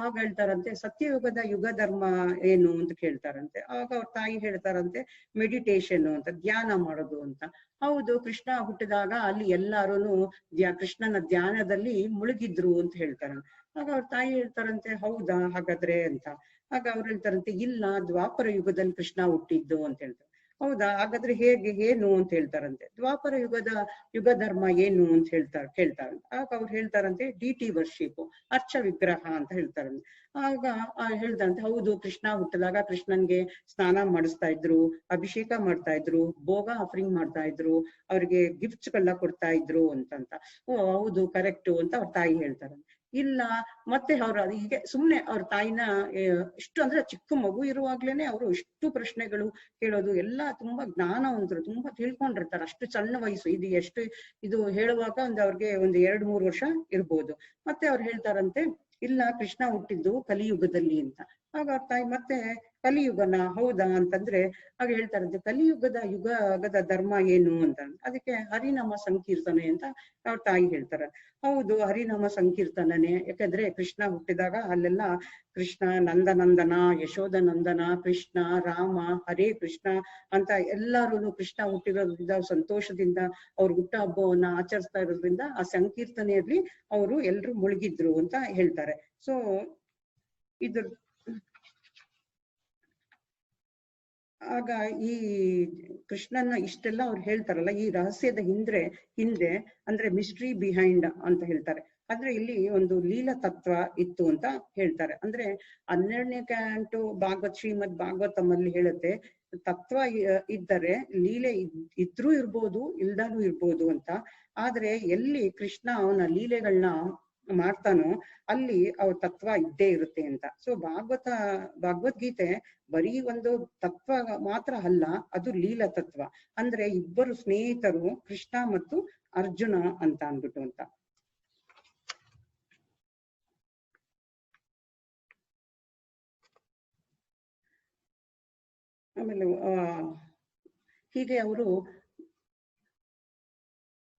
ಆಗ ಹೇಳ್ತಾರಂತೆ, ಸತ್ಯಯುಗದ ಯುಗ ಧರ್ಮ ಏನು ಅಂತ ಕೇಳ್ತಾರಂತೆ. ಆಗ ಅವ್ರ ತಾಯಿ ಹೇಳ್ತಾರಂತೆ, ಮೆಡಿಟೇಷನ್ ಅಂತ, ಧ್ಯಾನ ಮಾಡೋದು ಅಂತ. ಹೌದು, ಕೃಷ್ಣ ಹುಟ್ಟಿದಾಗ ಅಲ್ಲಿ ಎಲ್ಲಾರು ಕೃಷ್ಣನ ಧ್ಯಾನದಲ್ಲಿ ಮುಳುಗಿದ್ರು ಅಂತ ಹೇಳ್ತಾರ. ಆಗ ಅವ್ರ ತಾಯಿ ಹೇಳ್ತಾರಂತೆ, ಹೌದಾ ಹಾಗಾದ್ರೆ ಅಂತ. ಆಗ ಅವ್ರು ಹೇಳ್ತಾರಂತೆ, ಇಲ್ಲ, ದ್ವಾಪರ ಯುಗದಲ್ಲಿ ಕೃಷ್ಣ ಹುಟ್ಟಿದ್ದು ಅಂತ ಹೇಳ್ತಾರೆ. ಹೌದಾ, ಹಾಗಾದ್ರೆ ಹೇಗೆ, ಏನು ಅಂತ ಹೇಳ್ತಾರಂತೆ. ದ್ವಾಪರ ಯುಗ ಧರ್ಮ ಏನು ಅಂತ ಕೇಳ್ತಾರಂತೆ. ಆಗ ಅವ್ರು ಹೇಳ್ತಾರಂತೆ ಡಿಟಿ ವರ್ಷಿಪ್, ಅರ್ಚ ವಿಗ್ರಹ ಅಂತ ಹೇಳ್ತಾರಂತೆ. ಆಗ ಹೇಳ್ತಾರಂತೆ, ಹೌದು, ಕೃಷ್ಣ ಹುಟ್ಟಿದಾಗ ಕೃಷ್ಣನ್ಗೆ ಸ್ನಾನ ಮಾಡಿಸ್ತಾ ಇದ್ರು, ಅಭಿಷೇಕ ಮಾಡ್ತಾ ಇದ್ರು, ಭೋಗ ಆಫರಿಂಗ್ ಮಾಡ್ತಾ ಇದ್ರು, ಅವ್ರಿಗೆ ಗಿಫ್ಟ್ಸ್ ಗಳನ್ನ ಕೊಡ್ತಾ ಇದ್ರು ಅಂತಂತ. ಓ ಹೌದು, ಕರೆಕ್ಟು ಅಂತ ಅವ್ರ ತಾಯಿ ಹೇಳ್ತಾರೆ. ಇಲ್ಲ, ಮತ್ತೆ ಅವ್ರ ಹೀಗೆ ಸುಮ್ನೆ ಅವ್ರ ತಾಯಿನ ಇಷ್ಟು ಅಂದ್ರೆ ಚಿಕ್ಕ ಮಗು ಇರುವಾಗ್ಲೇನೆ ಅವರು ಇಷ್ಟು ಪ್ರಶ್ನೆಗಳು ಕೇಳೋದು, ಎಲ್ಲ ತುಂಬಾ ಜ್ಞಾನವಂತರು, ತುಂಬಾ ತಿಳ್ಕೊಂಡಿರ್ತಾರೆ. ಅಷ್ಟು ಸಣ್ಣ ವಯಸ್ಸು, ಇದು ಹೇಳುವಾಗ ಅವ್ರಿಗೆ ಒಂದು 2-3 ವರ್ಷ ಇರ್ಬೋದು. ಮತ್ತೆ ಅವ್ರು ಹೇಳ್ತಾರಂತೆ, ಇಲ್ಲ, ಕೃಷ್ಣ ಹುಟ್ಟಿದ್ದು ಕಲಿಯುಗದಲ್ಲಿ ಅಂತ. ಆಗ ಅವ್ರ ತಾಯಿ ಮತ್ತೆ ಕಲಿಯುಗನ, ಹೌದಾ ಅಂತಂದ್ರೆ ಆಗ ಹೇಳ್ತಾರಂತೆ, ಯುಗದ ಧರ್ಮ ಏನು ಅಂತ. ಅದಕ್ಕೆ ಹರಿನಾಮ ಸಂಕೀರ್ತನೆ ಅಂತ ಅವ್ರ ತಾಯಿ ಹೇಳ್ತಾರೆ. ಹೌದು, ಹರಿನಾಮ ಸಂಕೀರ್ತನನೆ. ಯಾಕಂದ್ರೆ ಕೃಷ್ಣ ಹುಟ್ಟಿದಾಗ ಅಲ್ಲೆಲ್ಲ ಕೃಷ್ಣ ನಂದನಂದನ, ಯಶೋಧ ನಂದನ, ಕೃಷ್ಣ, ರಾಮ, ಹರೇ ಕೃಷ್ಣ ಅಂತ ಎಲ್ಲರೂ ಕೃಷ್ಣ ಹುಟ್ಟಿರೋದ್ರಿಂದ ಸಂತೋಷದಿಂದ ಅವ್ರ ಹುಟ್ಟ ಹಬ್ಬವನ್ನ ಆಚರಿಸ್ತಾ ಇರೋದ್ರಿಂದ ಆ ಸಂಕೀರ್ತನೆಯಲ್ಲಿ ಅವರು ಎಲ್ರು ಮುಳುಗಿದ್ರು ಅಂತ ಹೇಳ್ತಾರೆ. ಸೊ ಇದು ಆಗ ಈ ಕೃಷ್ಣನ ಇಷ್ಟೆಲ್ಲ ಅವ್ರು ಹೇಳ್ತಾರಲ್ಲ, ಈ ರಹಸ್ಯದ ಹಿಂದೆ ಅಂದ್ರೆ ಮಿಸ್ಟ್ರಿ ಬಿಹೈಂಡ್ ಅಂತ ಹೇಳ್ತಾರೆ. ಆದ್ರೆ ಇಲ್ಲಿ ಒಂದು ಲೀಲ ತತ್ವ ಇತ್ತು ಅಂತ ಹೇಳ್ತಾರೆ. ಅಂದ್ರೆ 12ನೇ ಕ್ಯಾಂಟು ಶ್ರೀಮದ್ ಭಾಗವತಮಲ್ಲಿ ಹೇಳುತ್ತೆ, ತತ್ವ ಇದ್ದರೆ ಲೀಲೆ ಇದ್ರೂ ಇರ್ಬೋದು, ಇಲ್ದಾನು ಇರ್ಬೋದು ಅಂತ. ಆದ್ರೆ ಎಲ್ಲಿ ಕೃಷ್ಣ ಅವನ ಲೀಲೆಗಳನ್ನ ಮಾಡ್ತಾನೋ ಅಲ್ಲಿ ಅವ್ರ ತತ್ವ ಇದ್ದೇ ಇರುತ್ತೆ ಅಂತ. ಸೊ ಭಗವದ್ಗೀತೆ ಬರೀ ಒಂದು ತತ್ವ ಮಾತ್ರ ಅಲ್ಲ, ಅದು ಲೀಲ ತತ್ವ. ಅಂದ್ರೆ ಇಬ್ಬರು ಸ್ನೇಹಿತರು, ಕೃಷ್ಣ ಮತ್ತು ಅರ್ಜುನ ಅಂತ ಅಂದ್ಬಿಟ್ಟು ಅಂತ. ಆಮೇಲೆ ಹೀಗೆ ಅವರು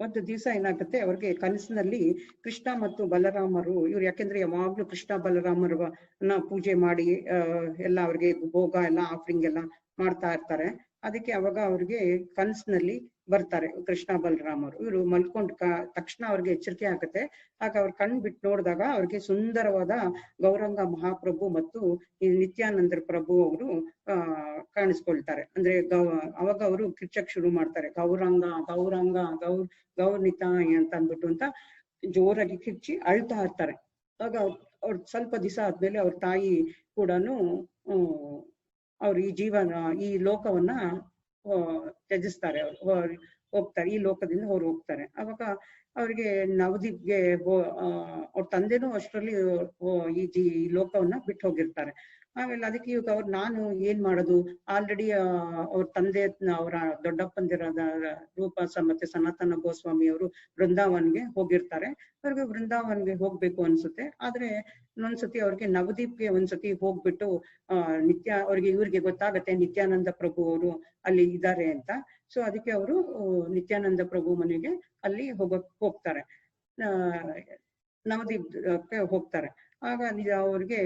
ಒಂದು ದಿವಸ ಏನಾಗುತ್ತೆ, ಅವ್ರಿಗೆ ಕನಸಿನಲ್ಲಿ ಕೃಷ್ಣ ಮತ್ತು ಬಲರಾಮರು, ಇವ್ರು ಯಾಕೆಂದ್ರೆ ಯಾವಾಗ್ಲೂ ಕೃಷ್ಣ ಬಲರಾಮರನ್ನ ಪೂಜೆ ಮಾಡಿ ಎಲ್ಲ ಅವ್ರಿಗೆ ಭೋಗ ಎಲ್ಲ ಆಫರಿಂಗ್ ಎಲ್ಲ ಮಾಡ್ತಾ ಇರ್ತಾರೆ. ಅದಕ್ಕೆ ಅವಾಗ ಅವ್ರಿಗೆ ಕನಸಿನಲ್ಲಿ ಬರ್ತಾರೆ ಕೃಷ್ಣ ಬಲರಾಮರು. ಇವರು ಮಲ್ಕೊಂಡ್ ತಕ್ಷಣ ಅವ್ರಿಗೆ ಎಚ್ಚರಿಕೆ ಆಗುತ್ತೆ. ಆಗ ಅವ್ರ ಕಣ್ ಬಿಟ್ಟು ನೋಡಿದಾಗ ಅವ್ರಿಗೆ ಸುಂದರವಾದ ಗೌರಂಗ ಮಹಾಪ್ರಭು ಮತ್ತು ಈ ನಿತ್ಯಾನಂದ ಪ್ರಭು ಅವರು ಕಾಣಿಸ್ಕೊಳ್ತಾರೆ. ಅಂದ್ರೆ ಅವಾಗ ಅವರು ಕಿರ್ಚಕ್ ಶುರು ಮಾಡ್ತಾರೆ, ಗೌರಂಗ ಗೌರಂಗ ಗೌರ್ನಿತಾಯ್ ಅಂತ ಅಂದ್ಬಿಟ್ಟು ಅಂತ ಜೋರಾಗಿ ಕಿರ್ಚಿ ಅಳ್ತಾ ಇರ್ತಾರೆ. ಆಗ ಅವ್ರ ಸ್ವಲ್ಪ ದಿವಸ ಆದ್ಮೇಲೆ ಅವ್ರ ತಾಯಿ ಕೂಡನು ಅವ್ರು ಈ ಲೋಕವನ್ನ ತ್ಯಜಿಸ್ತಾರೆ, ಅವ್ರು ಹೋಗ್ತಾರೆ, ಈ ಲೋಕದಿಂದ ಅವ್ರು ಹೋಗ್ತಾರೆ. ಅವಾಗ ಅವ್ರಿಗೆ ನವದೀಪ್ಗೆ ಅವ್ರ ತಂದೆನೂ ಅಷ್ಟರಲ್ಲಿ ಈ ಲೋಕವನ್ನ ಬಿಟ್ಟು ಹೋಗಿರ್ತಾರೆ. ಆಮೇಲೆ ಅದಕ್ಕೆ ಇವಾಗ ನಾನು ಏನ್ ಮಾಡೋದು, ಆಲ್ರೆಡಿ ಅವ್ರ ತಂದೆ, ಅವರ ದೊಡ್ಡಪ್ಪಂದಿರಾದ ರೂಪ ಮತ್ತೆ ಸನಾತನ ಗೋಸ್ವಾಮಿ ಅವರು ಬೃಂದಾವನ್ಗೆ ಹೋಗಿರ್ತಾರೆ. ಅವ್ರಿಗೆ ಬೃಂದಾವನ್ಗೆ ಹೋಗ್ಬೇಕು ಅನ್ಸುತ್ತೆ. ಆದ್ರೆ ಇನ್ನೊಂದ್ಸತಿ ಅವ್ರಿಗೆ ನವದೀಪ್ಗೆ ಒಂದ್ಸತಿ ಹೋಗ್ಬಿಟ್ಟು ಇವ್ರಿಗೆ ಗೊತ್ತಾಗತ್ತೆ ನಿತ್ಯಾನಂದ ಪ್ರಭು ಅವರು ಅಲ್ಲಿ ಇದ್ದಾರೆ ಅಂತ. ಸೊ ಅದಕ್ಕೆ ಅವರು ನಿತ್ಯಾನಂದ ಪ್ರಭು ಮನೆಗೆ ಅಲ್ಲಿ ಹೋಗ್ತಾರೆ, ನವದೀಪ್ಗೆ ಹೋಗ್ತಾರೆ. ಆಗ ಅವ್ರಿಗೆ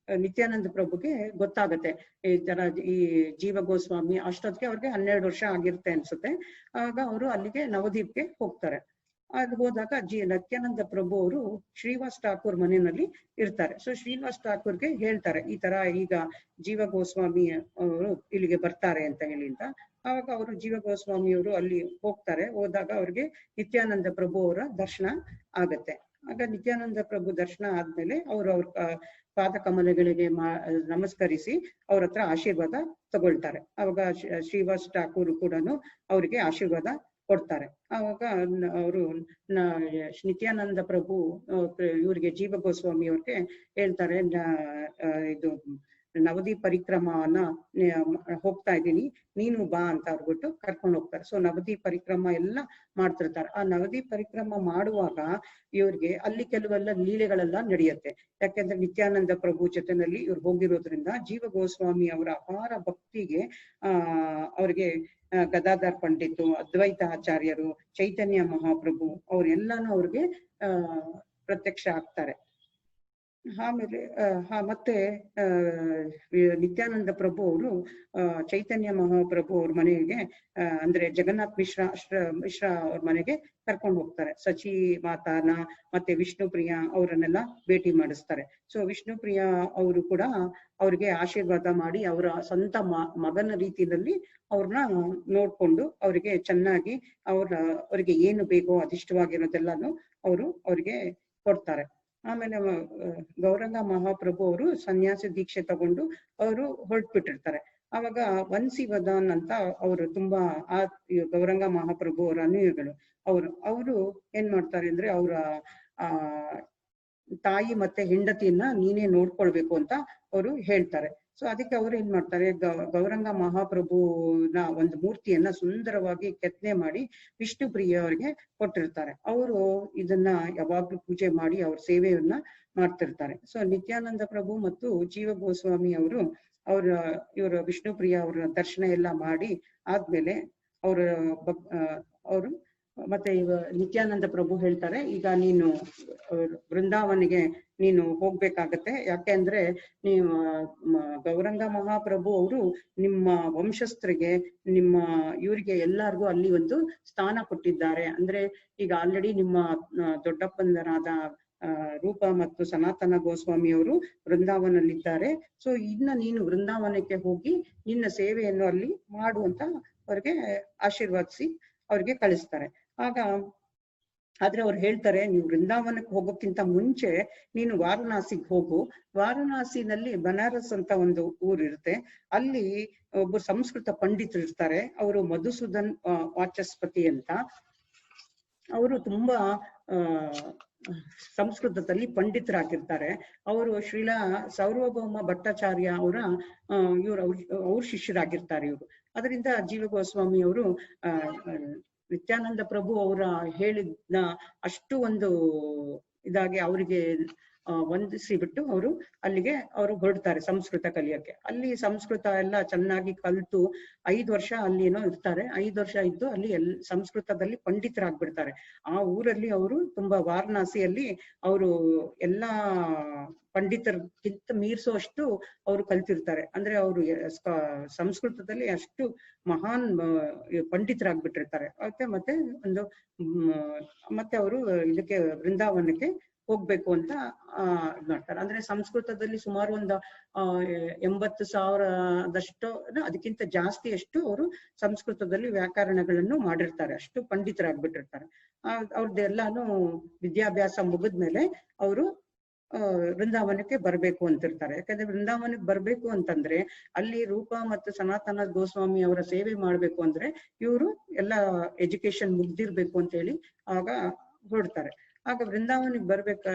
ನಿತ್ಯಾನಂದ ಪ್ರಭುಗೆ ಗೊತ್ತಾಗತ್ತೆ ಈ ತರ ಈ ಜೀವ ಗೋಸ್ವಾಮಿ, ಅಷ್ಟೊತ್ತಿಗೆ ಅವ್ರಿಗೆ 12 ವರ್ಷ ಆಗಿರುತ್ತೆ ಅನ್ಸುತ್ತೆ. ಆಗ ಅವರು ಅಲ್ಲಿಗೆ ನವದೀಪ್ಗೆ ಹೋಗ್ತಾರೆ. ಅದು ಹೋದಾಗ ನಿತ್ಯಾನಂದ ಪ್ರಭು ಅವರು ಶ್ರೀವಾಸ್ ಠಾಕೂರ್ ಮನೆಯಲ್ಲಿ ಇರ್ತಾರೆ. ಸೊ ಶ್ರೀನಿವಾಸ್ ಠಾಕೂರ್ಗೆ ಹೇಳ್ತಾರೆ, ಈ ತರ ಈಗ ಜೀವ ಗೋಸ್ವಾಮಿ ಅವರು ಇಲ್ಲಿಗೆ ಬರ್ತಾರೆ ಅಂತ ಹೇಳಿಂದ. ಆವಾಗ ಅವರು ಜೀವ ಗೋಸ್ವಾಮಿ ಅವರು ಅಲ್ಲಿ ಹೋಗ್ತಾರೆ. ಹೋದಾಗ ಅವ್ರಿಗೆ ನಿತ್ಯಾನಂದ ಪ್ರಭು ಅವರ ದರ್ಶನ ಆಗತ್ತೆ. ಆಗ ನಿತ್ಯಾನಂದ ಪ್ರಭು ದರ್ಶನ ಆದ್ಮೇಲೆ ಅವ್ರ ಪಾದ ಕಮಲಗಳಿಗೆ ನಮಸ್ಕರಿಸಿ ಅವ್ರ ಹತ್ರ ಆಶೀರ್ವಾದ ತಗೊಳ್ತಾರೆ. ಅವಾಗ ಶ್ರೀವಾಸ್ ಠಾಕೂರ್ ಕೂಡ ಅವ್ರಿಗೆ ಆಶೀರ್ವಾದ ಕೊಡ್ತಾರೆ. ಆವಾಗ ಅವರು ನಿತ್ಯಾನಂದ ಪ್ರಭು ಇವ್ರಿಗೆ ಜೀವ ಗೋಸ್ವಾಮಿ ಅವ್ರಿಗೆ ಹೇಳ್ತಾರೆ, ಇದು ನವದೀಪ್ ಪರಿಕ್ರಮವನ್ನ ಹೋಗ್ತಾ ಇದ್ದೀನಿ, ನೀನು ಬಾ ಅಂತ ಅವ್ರ್ಬಿಟ್ಟು ಕರ್ಕೊಂಡು ಹೋಗ್ತಾರೆ. ಸೊ ನವದೀಪ್ ಪರಿಕ್ರಮ ಎಲ್ಲ ಮಾಡ್ತಿರ್ತಾರೆ. ಆ ನವದೀಪ್ ಪರಿಕ್ರಮ ಮಾಡುವಾಗ ಇವ್ರಿಗೆ ಅಲ್ಲಿ ಕೆಲವೆಲ್ಲ ಲೀಲೆಗಳೆಲ್ಲ ನಡೆಯುತ್ತೆ. ಯಾಕೆಂದ್ರೆ ನಿತ್ಯಾನಂದ ಪ್ರಭು ಜೊತೆನಲ್ಲಿ ಇವ್ರು ಹೋಗಿರೋದ್ರಿಂದ ಜೀವ ಗೋಸ್ವಾಮಿ ಅವರ ಅಪಾರ ಭಕ್ತಿಗೆ ಅವ್ರಿಗೆ ಗದಾಧರ್ ಪಂಡಿತು, ಅದ್ವೈತ ಆಚಾರ್ಯರು, ಚೈತನ್ಯ ಮಹಾಪ್ರಭು ಅವರೆಲ್ಲಾನು ಅವ್ರಿಗೆ ಪ್ರತ್ಯಕ್ಷ ಆಗ್ತಾರೆ. ಆಮೇಲೆ ಮತ್ತೆ ನಿತ್ಯಾನಂದ ಪ್ರಭು ಅವರು ಚೈತನ್ಯ ಮಹಾಪ್ರಭು ಅವ್ರ ಮನೆಗೆ ಅಂದ್ರೆ ಜಗನ್ನಾಥ್ ಮಿಶ್ರಾ ಅವ್ರ ಮನೆಗೆ ಕರ್ಕೊಂಡು ಹೋಗ್ತಾರೆ. ಸಚಿ ಮಾತಾನ ಮತ್ತೆ ವಿಷ್ಣು ಪ್ರಿಯಾ ಅವರನ್ನೆಲ್ಲ ಭೇಟಿ ಮಾಡಿಸ್ತಾರೆ. ಸೊ ವಿಷ್ಣು ಪ್ರಿಯಾ ಅವರು ಕೂಡ ಅವ್ರಿಗೆ ಆಶೀರ್ವಾದ ಮಾಡಿ ಅವರ ಸ್ವಂತ ಮಗನ ರೀತಿಯಲ್ಲಿ ಅವ್ರನ್ನ ನೋಡ್ಕೊಂಡು ಅವ್ರಿಗೆ ಚೆನ್ನಾಗಿ ಅವ್ರಿಗೆ ಏನು ಬೇಕೋ ಅದಿಷ್ಟವಾಗಿರೋದೆಲ್ಲಾನು ಅವ್ರಿಗೆ ಕೊಡ್ತಾರೆ. ಆಮೇಲೆ ಗೌರಂಗ ಮಹಾಪ್ರಭು ಅವರು ಸನ್ಯಾಸಿ ದೀಕ್ಷೆ ತಗೊಂಡು ಅವರು ಹೊರಟ್ಬಿಟ್ಟಿರ್ತಾರೆ. ಅವಾಗ ವನ್ಸಿವದಾನ್ ಅಂತ ಅವರು ತುಂಬಾ ಗೌರಂಗ ಮಹಾಪ್ರಭು ಅವರ ಅನುಯಾಯಿಗಳು. ಅವರು ಏನ್ ಮಾಡ್ತಾರೆ ಅಂದ್ರೆ ಅವರ ತಾಯಿ ಮತ್ತೆ ಹೆಂಡತಿಯನ್ನ ನೀನೇ ನೋಡ್ಕೊಳ್ಬೇಕು ಅಂತ ಅವರು ಹೇಳ್ತಾರೆ. ಸೊ ಅದಕ್ಕೆ ಅವ್ರು ಏನ್ ಮಾಡ್ತಾರೆ, ಗೌರಂಗ ಮಹಾಪ್ರಭುನ ಒಂದು ಮೂರ್ತಿಯನ್ನ ಸುಂದರವಾಗಿ ಕೆತ್ತನೆ ಮಾಡಿ ವಿಷ್ಣು ಪ್ರಿಯ ಅವರಿಗೆ ಕೊಟ್ಟಿರ್ತಾರೆ. ಅವರು ಇದನ್ನ ಯಾವಾಗ್ಲೂ ಪೂಜೆ ಮಾಡಿ ಅವ್ರ ಸೇವೆಯನ್ನ ಮಾಡ್ತಿರ್ತಾರೆ. ಸೊ ನಿತ್ಯಾನಂದ ಪ್ರಭು ಮತ್ತು ಜೀವ ಗೋಸ್ವಾಮಿ ಇವರ ವಿಷ್ಣು ಪ್ರಿಯ ಅವರ ದರ್ಶನ ಎಲ್ಲ ಮಾಡಿ ಆದ್ಮೇಲೆ ಅವರು ಮತ್ತೆ ನಿತ್ಯಾನಂದ ಪ್ರಭು ಹೇಳ್ತಾರೆ, ಈಗ ನೀನು ಬೃಂದಾವನಿಗೆ ನೀನು ಹೋಗ್ಬೇಕಾಗತ್ತೆ. ಯಾಕೆ ಅಂದ್ರೆ ನೀವು ಗೌರಂಗ ಮಹಾಪ್ರಭು ಅವರು ನಿಮ್ಮ ವಂಶಸ್ಥರಿಗೆ ಇವರಿಗೆ ಎಲ್ಲಾರ್ಗೂ ಅಲ್ಲಿ ಒಂದು ಸ್ಥಾನ ಕೊಟ್ಟಿದ್ದಾರೆ. ಅಂದ್ರೆ ಈಗ ಆಲ್ರೆಡಿ ನಿಮ್ಮ ದೊಡ್ಡಪ್ಪಂದರಾದ ರೂಪ ಮತ್ತು ಸನಾತನ ಗೋಸ್ವಾಮಿ ಅವರು ವೃಂದಾವನಲ್ಲಿದ್ದಾರೆ. ಸೊ ಇನ್ನ ನೀನು ವೃಂದಾವನಕ್ಕೆ ಹೋಗಿ ನಿನ್ನ ಸೇವೆಯನ್ನು ಅಲ್ಲಿ ಮಾಡುವಂತ ಅವ್ರಿಗೆ ಆಶೀರ್ವಾದಿಸಿ ಅವ್ರಿಗೆ ಕಳಿಸ್ತಾರೆ. ಆದ್ರೆ ಅವ್ರು ಹೇಳ್ತಾರೆ, ನೀವು ವೃಂದಾವನಕ್ಕೆ ಹೋಗೋಕ್ಕಿಂತ ಮುಂಚೆ ನೀನು ವಾರಣಾಸಿಗೆ ಹೋಗು. ವಾರಣಾಸಿನಲ್ಲಿ ಬನಾರಸ್ ಅಂತ ಒಂದು ಊರಿರುತ್ತೆ. ಅಲ್ಲಿ ಒಬ್ಬರು ಸಂಸ್ಕೃತ ಪಂಡಿತರು ಇರ್ತಾರೆ. ಅವರು ಮಧುಸೂದನ್ ವಾಚಸ್ಪತಿ ಅಂತ. ಅವರು ತುಂಬಾ ಸಂಸ್ಕೃತದಲ್ಲಿ ಪಂಡಿತರಾಗಿರ್ತಾರೆ. ಅವರು ಶ್ರೀಲಾ ಸಾರ್ವಭೌಮ ಭಟ್ಟಾಚಾರ್ಯ ಅವ್ರ ಶಿಷ್ಯರಾಗಿರ್ತಾರೆ ಇವರು. ಅದರಿಂದ ಜೀವ ಗೋಸ್ವಾಮಿ ಅವರು ನಿತ್ಯಾನಂದ ಪ್ರಭು ಅವರ ಹೇಳಿದ್ನ ಅಷ್ಟು ಒಂದು ಇದಾಗಿ ಅವರಿಗೆ ವಂದಿಸಿ ಬಿಟ್ಟು ಅಲ್ಲಿಗೆ ಹೊರಡ್ತಾರೆ ಸಂಸ್ಕೃತ ಕಲಿಯಕ್ಕೆ. ಅಲ್ಲಿ ಸಂಸ್ಕೃತ ಎಲ್ಲ ಚೆನ್ನಾಗಿ ಕಲ್ತು 5 ವರ್ಷ ಅಲ್ಲಿ ಏನೋ ಇರ್ತಾರೆ. 5 ವರ್ಷ ಇದ್ದು ಅಲ್ಲಿ ಸಂಸ್ಕೃತದಲ್ಲಿ ಪಂಡಿತರಾಗ್ಬಿಡ್ತಾರೆ. ಆ ಊರಲ್ಲಿ ಅವರು ತುಂಬಾ ವಾರಣಾಸಿಯಲ್ಲಿ ಅವರು ಎಲ್ಲಾ ಪಂಡಿತರಿಗಿಂತ ಮೀರಿಸುವಷ್ಟು ಅವರು ಕಲ್ತಿರ್ತಾರೆ. ಅಂದ್ರೆ ಅವರು ಸಂಸ್ಕೃತದಲ್ಲಿ ಅಷ್ಟು ಮಹಾನ್ ಪಂಡಿತರಾಗ್ಬಿಟ್ಟಿರ್ತಾರೆ. ಮತ್ತೆ ಅವರು ಇದಕ್ಕೆ ವೃಂದಾವನಕ್ಕೆ ಹೋಗ್ಬೇಕು ಅಂತ ಮಾಡ್ತಾರೆ. ಅಂದ್ರೆ ಸಂಸ್ಕೃತದಲ್ಲಿ ಸುಮಾರು ಒಂದು 80,000 ಅದಕ್ಕಿಂತ ಜಾಸ್ತಿ ಅವರು ಸಂಸ್ಕೃತದಲ್ಲಿ ವ್ಯಾಕರಣಗಳನ್ನು ಮಾಡಿರ್ತಾರೆ. ಅಷ್ಟು ಪಂಡಿತರಾಗ್ಬಿಟ್ಟಿರ್ತಾರೆ. ಅವ್ರದ್ದೆಲ್ಲಾನು ವಿದ್ಯಾಭ್ಯಾಸ ಮುಗಿದ್ಮೇಲೆ ಅವರು ವೃಂದಾವನಕ್ಕೆ ಬರ್ಬೇಕು ಅಂತಿರ್ತಾರೆ. ಯಾಕಂದ್ರೆ ವೃಂದಾವನಕ್ಕೆ ಬರ್ಬೇಕು ಅಂತಂದ್ರೆ ಅಲ್ಲಿ ರೂಪ ಮತ್ತು ಸನಾತನ ಗೋಸ್ವಾಮಿ ಅವರ ಸೇವೆ ಮಾಡ್ಬೇಕು ಅಂದ್ರೆ ಇವರು ಎಲ್ಲ ಎಜುಕೇಶನ್ ಮುಗ್ದಿರ್ಬೇಕು ಅಂತ ಹೇಳಿ ಆಗ ಹೊರಡ್ತಾರೆ. ಆಗ ವೃಂದಾವನಿಗೆ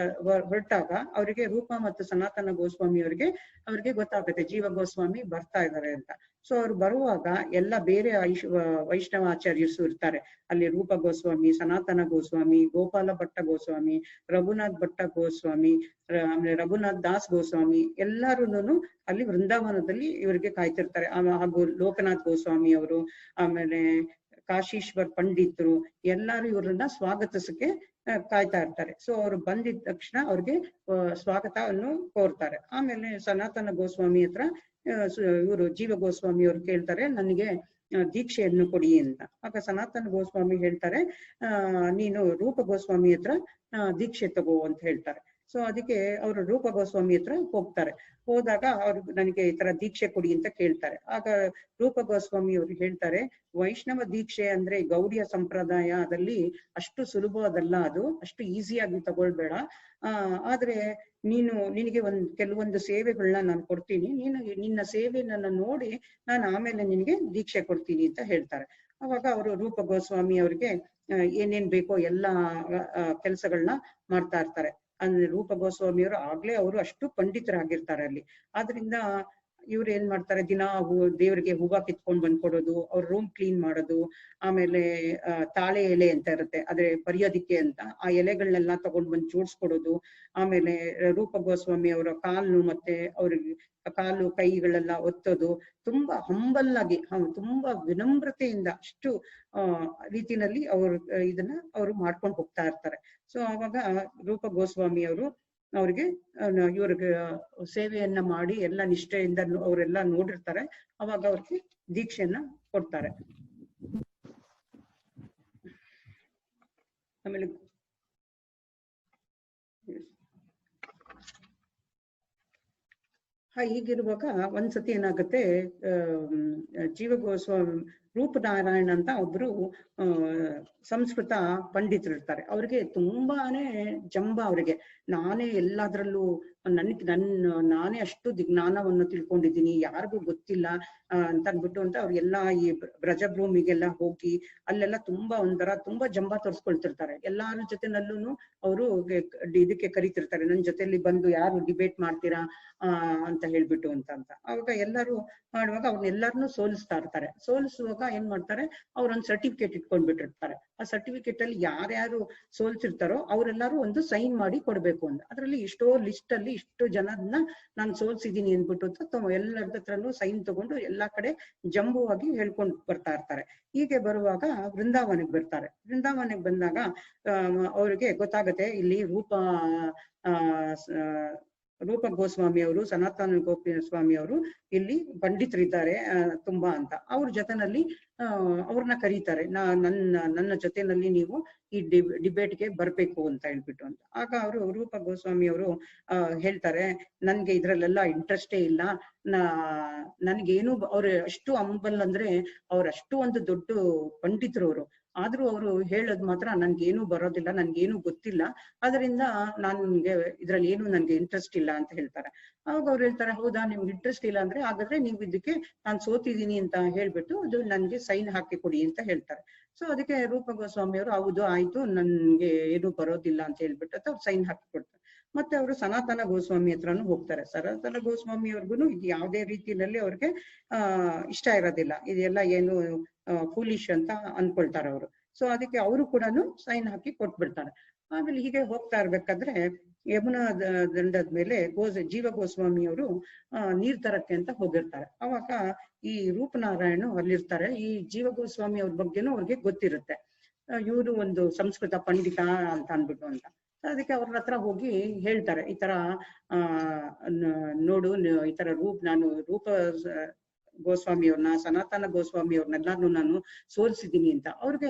ಹೊರಟಾಗ ಅವರಿಗೆ ರೂಪ ಮತ್ತು ಸನಾತನ ಗೋಸ್ವಾಮಿ ಅವ್ರಿಗೆ ಗೊತ್ತಾಗುತ್ತೆ ಜೀವ ಗೋಸ್ವಾಮಿ ಬರ್ತಾ ಇದ್ದಾರೆ ಅಂತ. ಸೊ ಅವ್ರು ಬರುವಾಗ ಎಲ್ಲ ಬೇರೆ ವೈಷ್ಣವಾಚಾರ್ಯರು ಇರ್ತಾರೆ ಅಲ್ಲಿ. ರೂಪ ಗೋಸ್ವಾಮಿ, ಸನಾತನ ಗೋಸ್ವಾಮಿ, ಗೋಪಾಲ ಭಟ್ಟ ಗೋಸ್ವಾಮಿ, ರಘುನಾಥ್ ಭಟ್ಟ ಗೋಸ್ವಾಮಿ, ಆಮೇಲೆ ರಘುನಾಥ್ ದಾಸ್ ಗೋಸ್ವಾಮಿ ಎಲ್ಲಾರು ಅಲ್ಲಿ ವೃಂದಾವನದಲ್ಲಿ ಇವರಿಗೆ ಕಾಯ್ತಿರ್ತಾರೆ. ಹಾಗೂ ಲೋಕನಾಥ್ ಗೋಸ್ವಾಮಿ ಅವರು, ಆಮೇಲೆ ಕಾಶೀಶ್ವರ್ ಪಂಡಿತರು ಎಲ್ಲಾರು ಇವ್ರನ್ನ ಸ್ವಾಗತಿಸಕ್ಕೆ ಕಾಯ್ತಾ ಇರ್ತಾರೆ. ಸೊ ಅವ್ರು ಬಂದಿದ ತಕ್ಷಣ ಅವ್ರಿಗೆ ಸ್ವಾಗತವನ್ನು ಕೋರ್ತಾರೆ. ಆಮೇಲೆ ಸನಾತನ ಗೋಸ್ವಾಮಿ ಹತ್ರ ಇವರು ಜೀವ ಗೋಸ್ವಾಮಿ ಅವ್ರು ಕೇಳ್ತಾರೆ, ನನಗೆ ದೀಕ್ಷೆಯನ್ನು ಕೊಡಿ ಅಂತ. ಆಗ ಸನಾತನ ಗೋಸ್ವಾಮಿ ಹೇಳ್ತಾರೆ, ನೀನು ರೂಪ ಗೋಸ್ವಾಮಿ ಹತ್ರ ದೀಕ್ಷೆ ತಗೋ ಅಂತ ಹೇಳ್ತಾರೆ. ಸೊ ಅದಕ್ಕೆ ಅವರು ರೂಪ ಗೋಸ್ವಾಮಿ ಹತ್ರ ಹೋಗ್ತಾರೆ. ಹೋದಾಗ ಅವ್ರು ನನಗೆ ಈ ತರ ದೀಕ್ಷೆ ಕೊಡಿ ಅಂತ ಕೇಳ್ತಾರೆ. ಆಗ ರೂಪ ಗೋಸ್ವಾಮಿ ಅವ್ರು ಹೇಳ್ತಾರೆ, ವೈಷ್ಣವ ದೀಕ್ಷೆ ಅಂದ್ರೆ ಗೌಡಿಯ ಸಂಪ್ರದಾಯದಲ್ಲಿ ಅಷ್ಟು ಸುಲಭವಾದಲ್ಲ, ಅದು ಅಷ್ಟು ಈಸಿಯಾಗಿ ತಗೊಳ್ಬೇಡ. ಆದ್ರೆ ನಿನಗೆ ಕೆಲವೊಂದು ಸೇವೆಗಳನ್ನ ನಾನು ಕೊಡ್ತೀನಿ, ನಿನ್ನ ಸೇವೆಯನ್ನ ನೋಡಿ ನಾನು ಆಮೇಲೆ ನಿನಗೆ ದೀಕ್ಷೆ ಕೊಡ್ತೀನಿ ಅಂತ ಹೇಳ್ತಾರೆ. ಅವಾಗ ಅವರು ರೂಪ ಗೋಸ್ವಾಮಿ ಅವ್ರಿಗೆ ಏನೇನ್ ಬೇಕೋ ಎಲ್ಲಾ ಕೆಲಸಗಳನ್ನ ಮಾಡ್ತಾ ಇರ್ತಾರೆ. ಅಂದ್ರೆ ರೂಪ ಗೋಸ್ವಾಮಿ ಅವರು ಅಷ್ಟು ಪಂಡಿತರಾಗಿರ್ತಾರೆ ಅಲ್ಲಿ. ಆದ್ರಿಂದ ಇವ್ರು ಏನ್ ಮಾಡ್ತಾರೆ, ದಿನ ದೇವ್ರಿಗೆ ಹೂವ ಕಿತ್ಕೊಂಡ್ ಬಂದ್ ಕೊಡೋದು, ಅವ್ರ ರೂಮ್ ಕ್ಲೀನ್ ಮಾಡೋದು, ಆಮೇಲೆ ತಾಳೆ ಎಲೆ ಅಂತ ಇರುತ್ತೆ ಅದೇ ಬರೆಯೋದಿಕ್ಕೆ ಅಂತ, ಆ ಎಲೆಗಳನ್ನೆಲ್ಲ ತಗೊಂಡ್ ಬಂದ್ ಜೋಡಿಸ್ಕೊಡೋದು. ಆಮೇಲೆ ರೂಪ ಗೋಸ್ವಾಮಿ ಅವರ ಮತ್ತೆ ಅವ್ರಿಗೆ ಕಾಲು ಕೈಗಳೆಲ್ಲ ಒತ್ತೋದು, ತುಂಬಾ ಹಂಬಲ್ ಆಗಿ ತುಂಬಾ ವಿನಮ್ರತೆಯಿಂದ ಅಷ್ಟು ರೀತಿನಲ್ಲಿ ಅವರು ಇದನ್ನ ಮಾಡ್ಕೊಂಡು ಹೋಗ್ತಾ ಇರ್ತಾರೆ. ಸೊ ಅವಾಗ ರೂಪ ಗೋಸ್ವಾಮಿ ಅವರು ಅವ್ರಿಗೆ ಇವ್ರಿಗೆ ಸೇವೆಯನ್ನ ಮಾಡಿ ಎಲ್ಲ ನಿಷ್ಠೆಯಿಂದ ಅವರೆಲ್ಲ ನೋಡಿರ್ತಾರೆ. ಅವಾಗ ಅವ್ರಿಗೆ ದೀಕ್ಷೆಯನ್ನ ಕೊಡ್ತಾರೆ. ಆಮೇಲೆ ಹೀಗಿರುವಾಗ ಒಂದ್ಸತಿ ಏನಾಗುತ್ತೆ, ಜೀವ ಗೋಸ್ವಾಮಿ ರೂಪನಾರಾಯಣ ಅಂತ ಒಬ್ರು ಸಂಸ್ಕೃತ ಪಂಡಿತರು ಇರ್ತಾರೆ. ಅವ್ರಿಗೆ ತುಂಬಾನೇ ಜಂಬ. ಅವ್ರಿಗೆ ನಾನೇ ಎಲ್ಲಾದ್ರಲ್ಲೂ ನಾನೇ ಅಷ್ಟು ಜ್ಞಾನವನ್ನು ತಿಳ್ಕೊಂಡಿದ್ದೀನಿ, ಯಾರಿಗೂ ಗೊತ್ತಿಲ್ಲ ಅಂತ ಅಂದ್ಬಿಟ್ಟು ಅಂತ ಅವ್ರಿಗೆಲ್ಲ ಈ ಬ್ರಜಭೂಮಿಗೆಲ್ಲ ಹೋಗಿ ಅಲ್ಲೆಲ್ಲ ತುಂಬಾ ಜಂಬ ತೋರಿಸ್ಕೊಳ್ತಿರ್ತಾರೆ. ಎಲ್ಲಾರ ಜೊತೆನಲ್ಲೂ ಅವರು ಇದಕ್ಕೆ ಕರಿತಿರ್ತಾರೆ, ನನ್ ಜೊತೆಲಿ ಬಂದು ಯಾರು ಡಿಬೇಟ್ ಮಾಡ್ತೀರಾ ಅಂತ ಹೇಳ್ಬಿಟ್ಟು ಅಂತ. ಅವಾಗ ಎಲ್ಲರೂ ಮಾಡುವಾಗ ಅವ್ರನ್ನೆಲ್ಲರನ್ನೂ ಸೋಲಿಸ್ತಾ ಇರ್ತಾರೆ. ಸೋಲಿಸುವಾಗ ಏನ್ ಮಾಡ್ತಾರೆ, ಅವ್ರೊಂದು ಸರ್ಟಿಫಿಕೇಟ್ ಇಟ್ಕೊಂಡ್ಬಿಟ್ಟಿರ್ತಾರೆ. ಆ ಸರ್ಟಿಫಿಕೇಟ್ ಅಲ್ಲಿ ಯಾರ್ಯಾರು ಸೋಲ್ಸಿರ್ತಾರೋ ಅವರೆಲ್ಲರೂ ಒಂದು ಸೈನ್ ಮಾಡಿ ಕೊಡ್ಬೇಕು ಅಂತ. ಅದ್ರಲ್ಲಿ ಇಷ್ಟೋ ಲಿಸ್ಟ್ ಅಲ್ಲಿ ಇಷ್ಟು ಜನರನ್ನ ನಾನು ಸೋಲ್ಸಿದೀನಿ ಅಂದ್ಬಿಟ್ಟು ಎಲ್ಲರ ಹತ್ರನೂ ಸೈನ್ ತಗೊಂಡು ಎಲ್ಲಾ ಕಡೆ ಜಂಬುವಾಗಿ ಹೇಳ್ಕೊಂಡು ಬರ್ತಾ ಇರ್ತಾರೆ. ಹೀಗೆ ಬರುವಾಗ ವೃಂದಾವನಕ್ಕೆ ಬರ್ತಾರೆ. ವೃಂದಾವನಕ್ಕೆ ಬಂದಾಗ ಅವ್ರಿಗೆ ಗೊತ್ತಾಗತ್ತೆ, ಇಲ್ಲಿ ರೂಪ ಗೋಸ್ವಾಮಿ ಅವರು, ಸನಾತನ ಗೋಸ್ವಾಮಿ ಅವರು ಇಲ್ಲಿ ಪಂಡಿತರಿದ್ದಾರೆ ತುಂಬಾ ಅಂತ. ಅವ್ರ ಜೊತೆನಲ್ಲಿ ಅವ್ರನ್ನ ಕರೀತಾರೆ, ನನ್ನ ಜೊತೆನಲ್ಲಿ ನೀವು ಈ ಡಿಬೇಟ್ಗೆ ಬರ್ಬೇಕು ಅಂತ ಹೇಳ್ಬಿಟ್ಟು ಅಂತ. ಆಗ ಅವರು ರೂಪ ಗೋಸ್ವಾಮಿ ಅವರು ಹೇಳ್ತಾರೆ, ನನ್ಗೆ ಇದ್ರಲ್ಲೆಲ್ಲ ಇಂಟ್ರೆಸ್ಟೇ ಇಲ್ಲ, ನನ್ಗೇನು ಅವ್ರು ಅಷ್ಟು ಅಂಬಲ್ ಅಂದ್ರೆ ಅವ್ರಷ್ಟು ಒಂದು ದೊಡ್ಡ ಪಂಡಿತರು ಅವರು. ಆದ್ರೂ ಅವರು ಹೇಳೋದ್ ಮಾತ್ರ ನನ್ಗೇನು ಬರೋದಿಲ್ಲ, ನನ್ಗೇನು ಗೊತ್ತಿಲ್ಲ, ಅದರಿಂದ ನನ್ಗೆ ಇದ್ರಲ್ಲಿ ಏನು ನನ್ಗೆ ಇಂಟ್ರೆಸ್ಟ್ ಇಲ್ಲ ಅಂತ ಹೇಳ್ತಾರೆ. ಅವಾಗ ಅವ್ರು ಹೇಳ್ತಾರೆ, ಹೌದಾ ನಿಮ್ಗೆ ಇಂಟ್ರೆಸ್ಟ್ ಇಲ್ಲ ಅಂದ್ರೆ ಹಾಗಾದ್ರೆ ನೀವು ಇದಕ್ಕೆ ನಾನು ಸೋತಿದ್ದೀನಿ ಅಂತ ಹೇಳ್ಬಿಟ್ಟು ಅದು ನನ್ಗೆ ಸೈನ್ ಹಾಕಿ ಕೊಡಿ ಅಂತ ಹೇಳ್ತಾರೆ. ಸೊ ಅದಕ್ಕೆ ರೂಪ ಗೋಸ್ವಾಮಿ ಅವರು ಹೌದು ಆಯ್ತು, ನನ್ಗೆ ಏನು ಬರೋದಿಲ್ಲ ಅಂತ ಹೇಳ್ಬಿಟ್ಟು ಅವ್ರು ಸೈನ್ ಹಾಕಿ ಕೊಡ್ತಾರೆ. ಮತ್ತೆ ಅವರು ಸನಾತನ ಗೋಸ್ವಾಮಿ ಹತ್ರನೂ ಹೋಗ್ತಾರೆ. ಸನಾತನ ಗೋಸ್ವಾಮಿ ಅವ್ರಿಗೂ ಇದು ಯಾವುದೇ ರೀತಿಯಲ್ಲಿ ಅವ್ರಿಗೆ ಇಷ್ಟ ಇರೋದಿಲ್ಲ, ಇದೆಲ್ಲ ಏನು ಫೂಲಿಶ್ ಅಂತ ಅನ್ಕೊಳ್ತಾರೆ ಅವರು. ಸೊ ಅದಕ್ಕೆ ಅವರು ಕೂಡ ಸೈನ್ ಹಾಕಿ ಕೊಟ್ಬಿಡ್ತಾರೆ. ಆಮೇಲೆ ಹೀಗೆ ಹೋಗ್ತಾ ಇರ್ಬೇಕಾದ್ರೆ ಯಮುನಾ ದಂಡದ ಮೇಲೆ ಜೀವ ಗೋಸ್ವಾಮಿ ಅವರು ನೀರ್ ತರಕ್ಕೆ ಅಂತ ಹೋಗಿರ್ತಾರೆ. ಅವಾಗ ಈ ರೂಪನಾರಾಯಣ ಅಲ್ಲಿರ್ತಾರೆ. ಈ ಜೀವ ಗೋಸ್ವಾಮಿ ಅವ್ರ ಬಗ್ಗೆನೂ ಅವ್ರಿಗೆ ಗೊತ್ತಿರುತ್ತೆ, ಇವರು ಒಂದು ಸಂಸ್ಕೃತ ಪಂಡಿತ ಅಂತ ಅನ್ಬಿಟ್ಟು ಅಂತ. ಅದಕ್ಕೆ ಅವ್ರ ಹತ್ರ ಹೋಗಿ ಹೇಳ್ತಾರೆ, ಈ ತರ ನೋಡು, ಈ ತರ ನಾನು ರೂಪ ಗೋಸ್ವಾಮಿ ಅವ್ರನ್ನ, ಸನಾತನ ಗೋಸ್ವಾಮಿ ಅವ್ರನ್ನೆಲ್ಲಾನು ನಾನು ಸೋಲ್ಸಿದ್ದೀನಿ ಅಂತ. ಅವ್ರಿಗೆ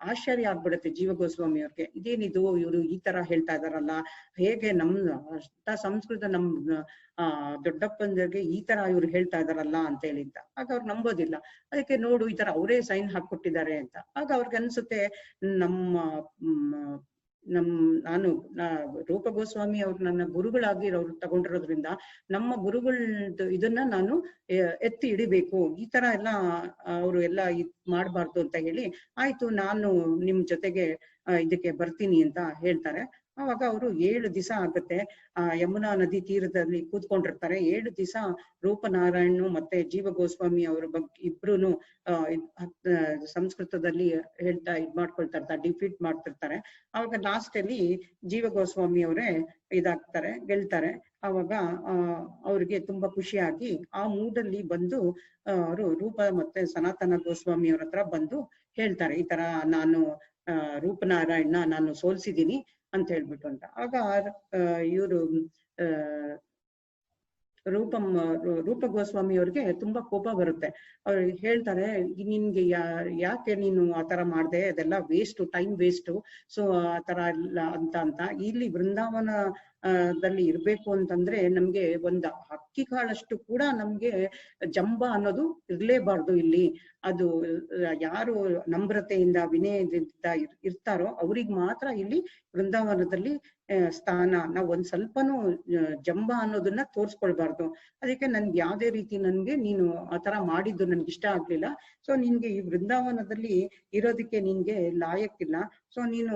ಆಶ್ಚರ್ಯ ಆಗ್ಬಿಡುತ್ತೆ ಜೀವ ಗೋಸ್ವಾಮಿ ಅವ್ರಿಗೆ, ಇದೇನಿದು ಇವರು ಈ ತರ ಹೇಳ್ತಾ ಇದಾರಲ್ಲ, ಹೇಗೆ ಅಷ್ಟ ಸಂಸ್ಕೃತ ದೊಡ್ಡಪ್ಪಂದರಿಗೆ ಈ ತರ ಇವ್ರು ಹೇಳ್ತಾ ಇದಾರಲ್ಲ ಅಂತ ಹೇಳಿ ಅಂತ. ಆಗ ಅವ್ರು ನಂಬೋದಿಲ್ಲ. ಅದಕ್ಕೆ ನೋಡು ಈ ತರ ಅವರೇ ಸೈನ್ ಹಾಕೊಟ್ಟಿದ್ದಾರೆ ಅಂತ. ಆಗ ಅವ್ರಿಗೆ ಅನ್ಸುತ್ತೆ, ನಾನು ರೂಪ ಗೋಸ್ವಾಮಿ ಅವ್ರು ನನ್ನ ಗುರುಗಳಾಗಿ ಅವ್ರು ತಗೊಂಡಿರೋದ್ರಿಂದ ನಮ್ಮ ಗುರುಗಳದ್ದು ಇದನ್ನ ನಾನು ಎತ್ತಿ ಹಿಡಿಬೇಕು, ಈ ತರ ಎಲ್ಲ ಅವರು ಎಲ್ಲ ಮಾಡ್ಬಾರ್ದು ಅಂತ ಹೇಳಿ, ಆಯ್ತು ನಾನು ನಿಮ್ ಜೊತೆಗೆ ಇದಕ್ಕೆ ಬರ್ತೀನಿ ಅಂತ ಹೇಳ್ತಾರೆ. ಅವಾಗ ಅವರು 7 ದಿವಸ ಆಗುತ್ತೆ ಯಮುನಾ ನದಿ ತೀರದಲ್ಲಿ ಕೂತ್ಕೊಂಡಿರ್ತಾರೆ. 7 ದಿವಸ ರೂಪನಾರಾಯಣ ಮತ್ತೆ ಜೀವ ಗೋಸ್ವಾಮಿ ಅವ್ರ ಬಗ್ಗೆ ಇಬ್ರುನು ಸಂಸ್ಕೃತದಲ್ಲಿ ಹೇಳ್ತಾ ಮಾಡ್ಕೊಳ್ತಾ ಇರ್ತಾರೆ, ಡಿಫೀಟ್ ಮಾಡ್ತಿರ್ತಾರೆ. ಅವಾಗ ಲಾಸ್ಟ್ ಅಲ್ಲಿ ಜೀವ ಗೋಸ್ವಾಮಿ ಅವರೇ ಇದಾಗ್ತಾರೆ, ಗೆಲ್ತಾರೆ. ಅವಾಗ ಅವ್ರಿಗೆ ತುಂಬಾ ಖುಷಿಯಾಗಿ ಆ ಮೂಡಲ್ಲಿ ಬಂದು ಅವರು ರೂಪ ಮತ್ತೆ ಸನಾತನ ಗೋಸ್ವಾಮಿ ಅವ್ರ ಹತ್ರ ಬಂದು ಹೇಳ್ತಾರೆ, ಈ ತರ ನಾನು ರೂಪನಾರಾಯಣ ನಾನು ಸೋಲ್ಸಿದ್ದೀನಿ ಅಂತ ಹೇಳ್ಬಿಟ್ಟು ಅಂತ. ಆಗ ಇವರು ರೂಪ ಗೋಸ್ವಾಮಿ ಅವ್ರಿಗೆ ತುಂಬಾ ಕೋಪ ಬರುತ್ತೆ. ಅವ್ರು ಹೇಳ್ತಾರೆ, ನಿನ್ಗೆ ಯಾಕೆ ನೀನು ಆತರ ಮಾಡ್ದೆ, ಅದೆಲ್ಲ ವೇಸ್ಟ್, ಟೈಮ್ ವೇಸ್ಟ್, ಸೊ ಆತರ ಇಲ್ಲ ಅಂತ. ಇಲ್ಲಿ ವೃಂದಾವನ ದಲ್ಲಿ ಇರ್ಬೇಕು ಅಂತಂದ್ರೆ ನಮ್ಗೆ ಒಂದು ಅಕ್ಕಿ ಕಾಳಷ್ಟು ಕೂಡ ನಮ್ಗೆ ಜಂಬ ಅನ್ನೋದು ಇರ್ಲೇಬಾರ್ದು. ಇಲ್ಲಿ ಅದು ಯಾರು ನಮ್ರತೆಯಿಂದ ವಿನಯದಿಂದ ಇರ್ತಾರೋ ಅವ್ರಿಗೆ ಮಾತ್ರ ಇಲ್ಲಿ ವೃಂದಾವನದಲ್ಲಿ ಸ್ಥಾನ. ನಾವು ಒಂದ್ ಸ್ವಲ್ಪನೂ ಜಂಬ ಅನ್ನೋದನ್ನ ತೋರ್ಸ್ಕೊಳ್ಬಾರ್ದು. ಅದಕ್ಕೆ ನನ್ಗೆ ಯಾವ್ದೇ ರೀತಿ ನನ್ಗೆ ನೀನು ಆತರ ಮಾಡಿದ್ದು ನನ್ಗೆ ಇಷ್ಟ ಆಗ್ಲಿಲ್ಲ. ಸೊ ನಿನ್ಗೆ ಈ ವೃಂದಾವನದಲ್ಲಿ ಇರೋದಕ್ಕೆ ನಿನ್ಗೆ ಲಾಯಕ್ಕಿಲ್ಲ, ಸೊ ನೀನು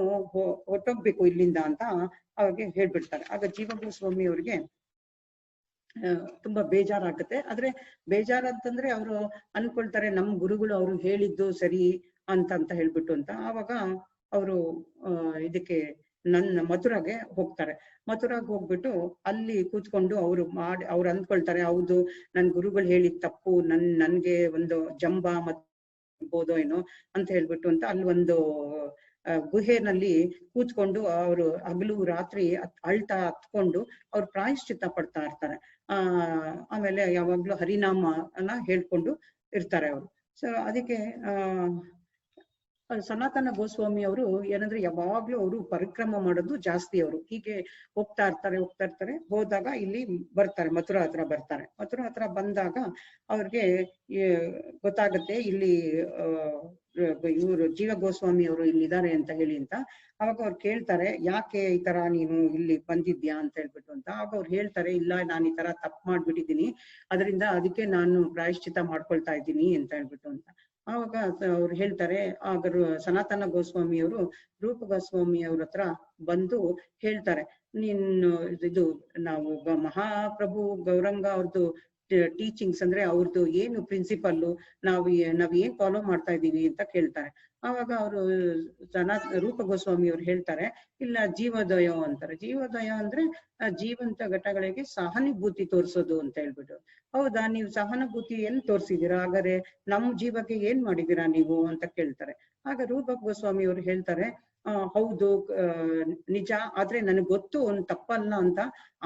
ಹೊಟ್ಟೋಗ್ಬೇಕು ಇಲ್ಲಿಂದ ಅಂತ ಅವ್ರಿಗೆ ಹೇಳ್ಬಿಡ್ತಾರೆ. ಆಗ ಜೀವ ಗೋಸ್ವಾಮಿ ಅವ್ರಿಗೆ ತುಂಬಾ ಬೇಜಾರಾಗುತ್ತೆ. ಆದ್ರೆ ಬೇಜಾರಂತಂದ್ರೆ ಅವರು ಅನ್ಕೊಳ್ತಾರೆ, ನಮ್ ಗುರುಗಳು ಅವ್ರು ಹೇಳಿದ್ದು ಸರಿ ಅಂತ ಹೇಳ್ಬಿಟ್ಟು ಅಂತ. ಆವಾಗ ಅವರು ಇದಕ್ಕೆ ಮಥುರಾಗೆ ಹೋಗ್ತಾರೆ. ಮಥುರಾಗ್ ಹೋಗ್ಬಿಟ್ಟು ಅಲ್ಲಿ ಕೂತ್ಕೊಂಡು ಅವ್ರು ಅಂದ್ಕೊಳ್ತಾರೆ, ಹೌದು ನನ್ ಗುರುಗಳು ಹೇಳಿದ ತಪ್ಪು, ನನ್ಗೆ ಒಂದು ಜಂಬ ಮತ್ಬೋದು ಏನೋ ಅಂತ ಹೇಳ್ಬಿಟ್ಟು ಅಂತ ಅಲ್ಲಿ ಒಂದು ಗುಹೆನಲ್ಲಿ ಕೂತ್ಕೊಂಡು ಅವರು ಹಗಲು ರಾತ್ರಿ ಅಳ್ತಾ ಹತ್ಕೊಂಡು ಅವ್ರು ಪ್ರಾಯಶ್ಚಿತ್ತ ಪಡ್ತಾ ಇರ್ತಾರೆ. ಆಮೇಲೆ ಯಾವಾಗ್ಲೂ ಹರಿನಾಮನ ಹೇಳ್ಕೊಂಡು ಇರ್ತಾರೆ ಅವರು. ಸೊ ಅದಕ್ಕೆ ಸನಾತನ ಗೋಸ್ವಾಮಿ ಅವರು ಏನಂದ್ರೆ ಯಾವಾಗ್ಲೂ ಅವರು ಪರಿಕ್ರಮ ಮಾಡೋದು ಜಾಸ್ತಿ. ಅವರು ಹೀಗೆ ಹೋಗ್ತಾ ಇರ್ತಾರೆ. ಹೋದಾಗ ಇಲ್ಲಿ ಬರ್ತಾರೆ, ಮಥುರಾ ಹತ್ರ ಬರ್ತಾರೆ. ಮಥುರಾ ಹತ್ರ ಬಂದಾಗ ಅವ್ರಿಗೆ ಗೊತ್ತಾಗುತ್ತೆ ಇಲ್ಲಿ ಇವರು ಜೀವ ಗೋಸ್ವಾಮಿ ಅವರು ಇಲ್ಲಿದ್ದಾರೆ ಅಂತ ಹೇಳಿ ಅಂತ. ಅವಾಗ ಅವ್ರು ಕೇಳ್ತಾರೆ, ಯಾಕೆ ಈ ತರ ನೀನು ಇಲ್ಲಿ ಬಂದಿದ್ಯಾ ಅಂತ ಹೇಳ್ಬಿಟ್ಟು ಅಂತ. ಆಗ ಅವ್ರು ಹೇಳ್ತಾರೆ, ಇಲ್ಲ ನಾನು ಈ ತರ ತಪ್ಪು ಮಾಡ್ಬಿಟ್ಟಿದ್ದೀನಿ, ಅದಕ್ಕೆ ನಾನು ಪ್ರಾಯಶ್ಚಿತ ಮಾಡ್ಕೊಳ್ತಾ ಇದ್ದೀನಿ ಅಂತ ಹೇಳ್ಬಿಟ್ಟು ಅಂತ. ಆವಾಗ ಅವ್ರು ಹೇಳ್ತಾರೆ, ಆಗ ಸನಾತನ ಗೋಸ್ವಾಮಿ ಅವರು ರೂಪ ಗೋಸ್ವಾಮಿ ಅವ್ರ ಹತ್ರ ಬಂದು ಹೇಳ್ತಾರೆ, ನೀನು ಇದು ನಾವು ಮಹಾಪ್ರಭು ಗೌರಂಗ ಅವ್ರದ್ದು ಟೀಚಿಂಗ್ಸ್ ಅಂದ್ರೆ ಅವ್ರದ್ದು ಏನು ಪ್ರಿನ್ಸಿಪಲ್ಲು, ನಾವ್ ಏನ್ ಫಾಲೋ ಮಾಡ್ತಾ ಇದೀವಿ ಅಂತ ಕೇಳ್ತಾರೆ. ಆವಾಗ ಅವರು ರೂಪ ಗೋಸ್ವಾಮಿ ಅವ್ರು ಹೇಳ್ತಾರೆ, ಇಲ್ಲ ಜೀವೋದಯ ಅಂತಾರೆ. ಜೀವೋದಯ ಅಂದ್ರೆ ಜೀವಂತ ಘಟಗಳಿಗೆ ಸಹಾನುಭೂತಿ ತೋರಿಸೋದು ಅಂತ ಹೇಳ್ಬಿಟ್ಟು. ಹೌದಾ, ನೀವು ಸಹಾನುಭೂತಿ ಎಲ್ಲಿ ತೋರಿಸಿದೀರಾ, ಹಾಗಾದ್ರೆ ನಮ್ ಜೀವಕ್ಕೆ ಏನ್ ಮಾಡಿದೀರಾ ನೀವು ಅಂತ ಕೇಳ್ತಾರೆ. ಆಗ ರೂಪ ಗೋಸ್ವಾಮಿ ಅವ್ರು ಹೇಳ್ತಾರೆ, ಹೌದು ನಿಜ, ಆದ್ರೆ ನನಗೆ ಗೊತ್ತು ಅವ್ನು ತಪ್ಪಲ್ಲ ಅಂತ.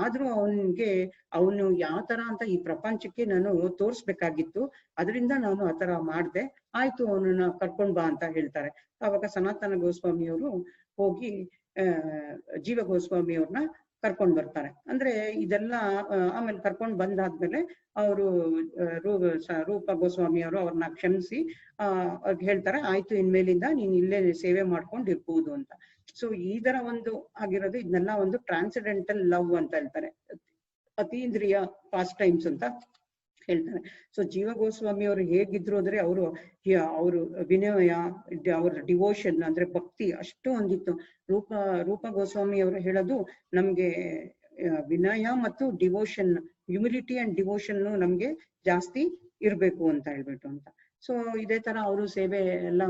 ಆದ್ರೂ ಅವನು ಯಾವ ತರ ಅಂತ ಈ ಪ್ರಪಂಚಕ್ಕೆ ನಾನು ತೋರ್ಸ್ಬೇಕಾಗಿತ್ತು, ಅದರಿಂದ ನಾನು ಆತರ ಮಾಡ್ದೆ, ಆಯ್ತು ಅವನನ್ನ ಕರ್ಕೊಂಡ್ ಬಾ ಅಂತ ಹೇಳ್ತಾರೆ. ಅವಾಗ ಸನಾತನ ಗೋಸ್ವಾಮಿ ಅವರು ಹೋಗಿ ಜೀವ ಗೋಸ್ವಾಮಿ ಅವ್ರನ್ನ ಕರ್ಕೊಂಡ್ ಬರ್ತಾರೆ. ಅಂದ್ರೆ ಇದೆಲ್ಲ ಆಮೇಲೆ ಕರ್ಕೊಂಡ್ ಬಂದಾದ್ಮೇಲೆ ಅವರು ರೂಪ ಗೋಸ್ವಾಮಿ ಅವರು ಅವ್ರನ್ನ ಕ್ಷಮಿಸಿ ಅವ್ರಿಗೆ ಹೇಳ್ತಾರೆ, ಆಯ್ತು ಇನ್ಮೇಲಿಂದ ನೀನ್ ಇಲ್ಲೇ ಸೇವೆ ಮಾಡ್ಕೊಂಡು ಇರ್ಬೋದು ಅಂತ. ಸೊ ಈ ತರ ಒಂದು ಆಗಿರೋದು, ಇದನ್ನೆಲ್ಲ ಒಂದು ಟ್ರಾನ್ಸೆಂಡೆಂಟಲ್ ಲವ್ ಅಂತ ಹೇಳ್ತಾರೆ, ಅತೀಂದ್ರಿಯ ಪಾಸ್ಟ್ ಟೈಮ್ಸ್ ಅಂತ ಹೇಳ್ತಾರೆ. ಸೊ ಜೀವ ಗೋಸ್ವಾಮಿ ಅವರು ಹೇಗಿದ್ರು ಅಂದ್ರೆ ಅವರು ವಿನಯ, ಅವ್ರ ಡಿವೋಷನ್ ಅಂದ್ರೆ ಭಕ್ತಿ ಅಷ್ಟು ಹೊಂದಿತ್ತು. ರೂಪ ಗೋಸ್ವಾಮಿ ಅವರು ಹೇಳೋದು, ನಮ್ಗೆ ವಿನಯ ಮತ್ತು ಡಿವೋಷನ್, ಹ್ಯುಮಿಲಿಟಿ ಅಂಡ್ ಡಿವೋಷನ್ ನಮ್ಗೆ ಜಾಸ್ತಿ ಇರ್ಬೇಕು ಅಂತ ಹೇಳ್ಬಿಟ್ಟು ಅಂತ. ಸೊ ಇದೇ ತರ ಅವರು ಸೇವೆ ಎಲ್ಲ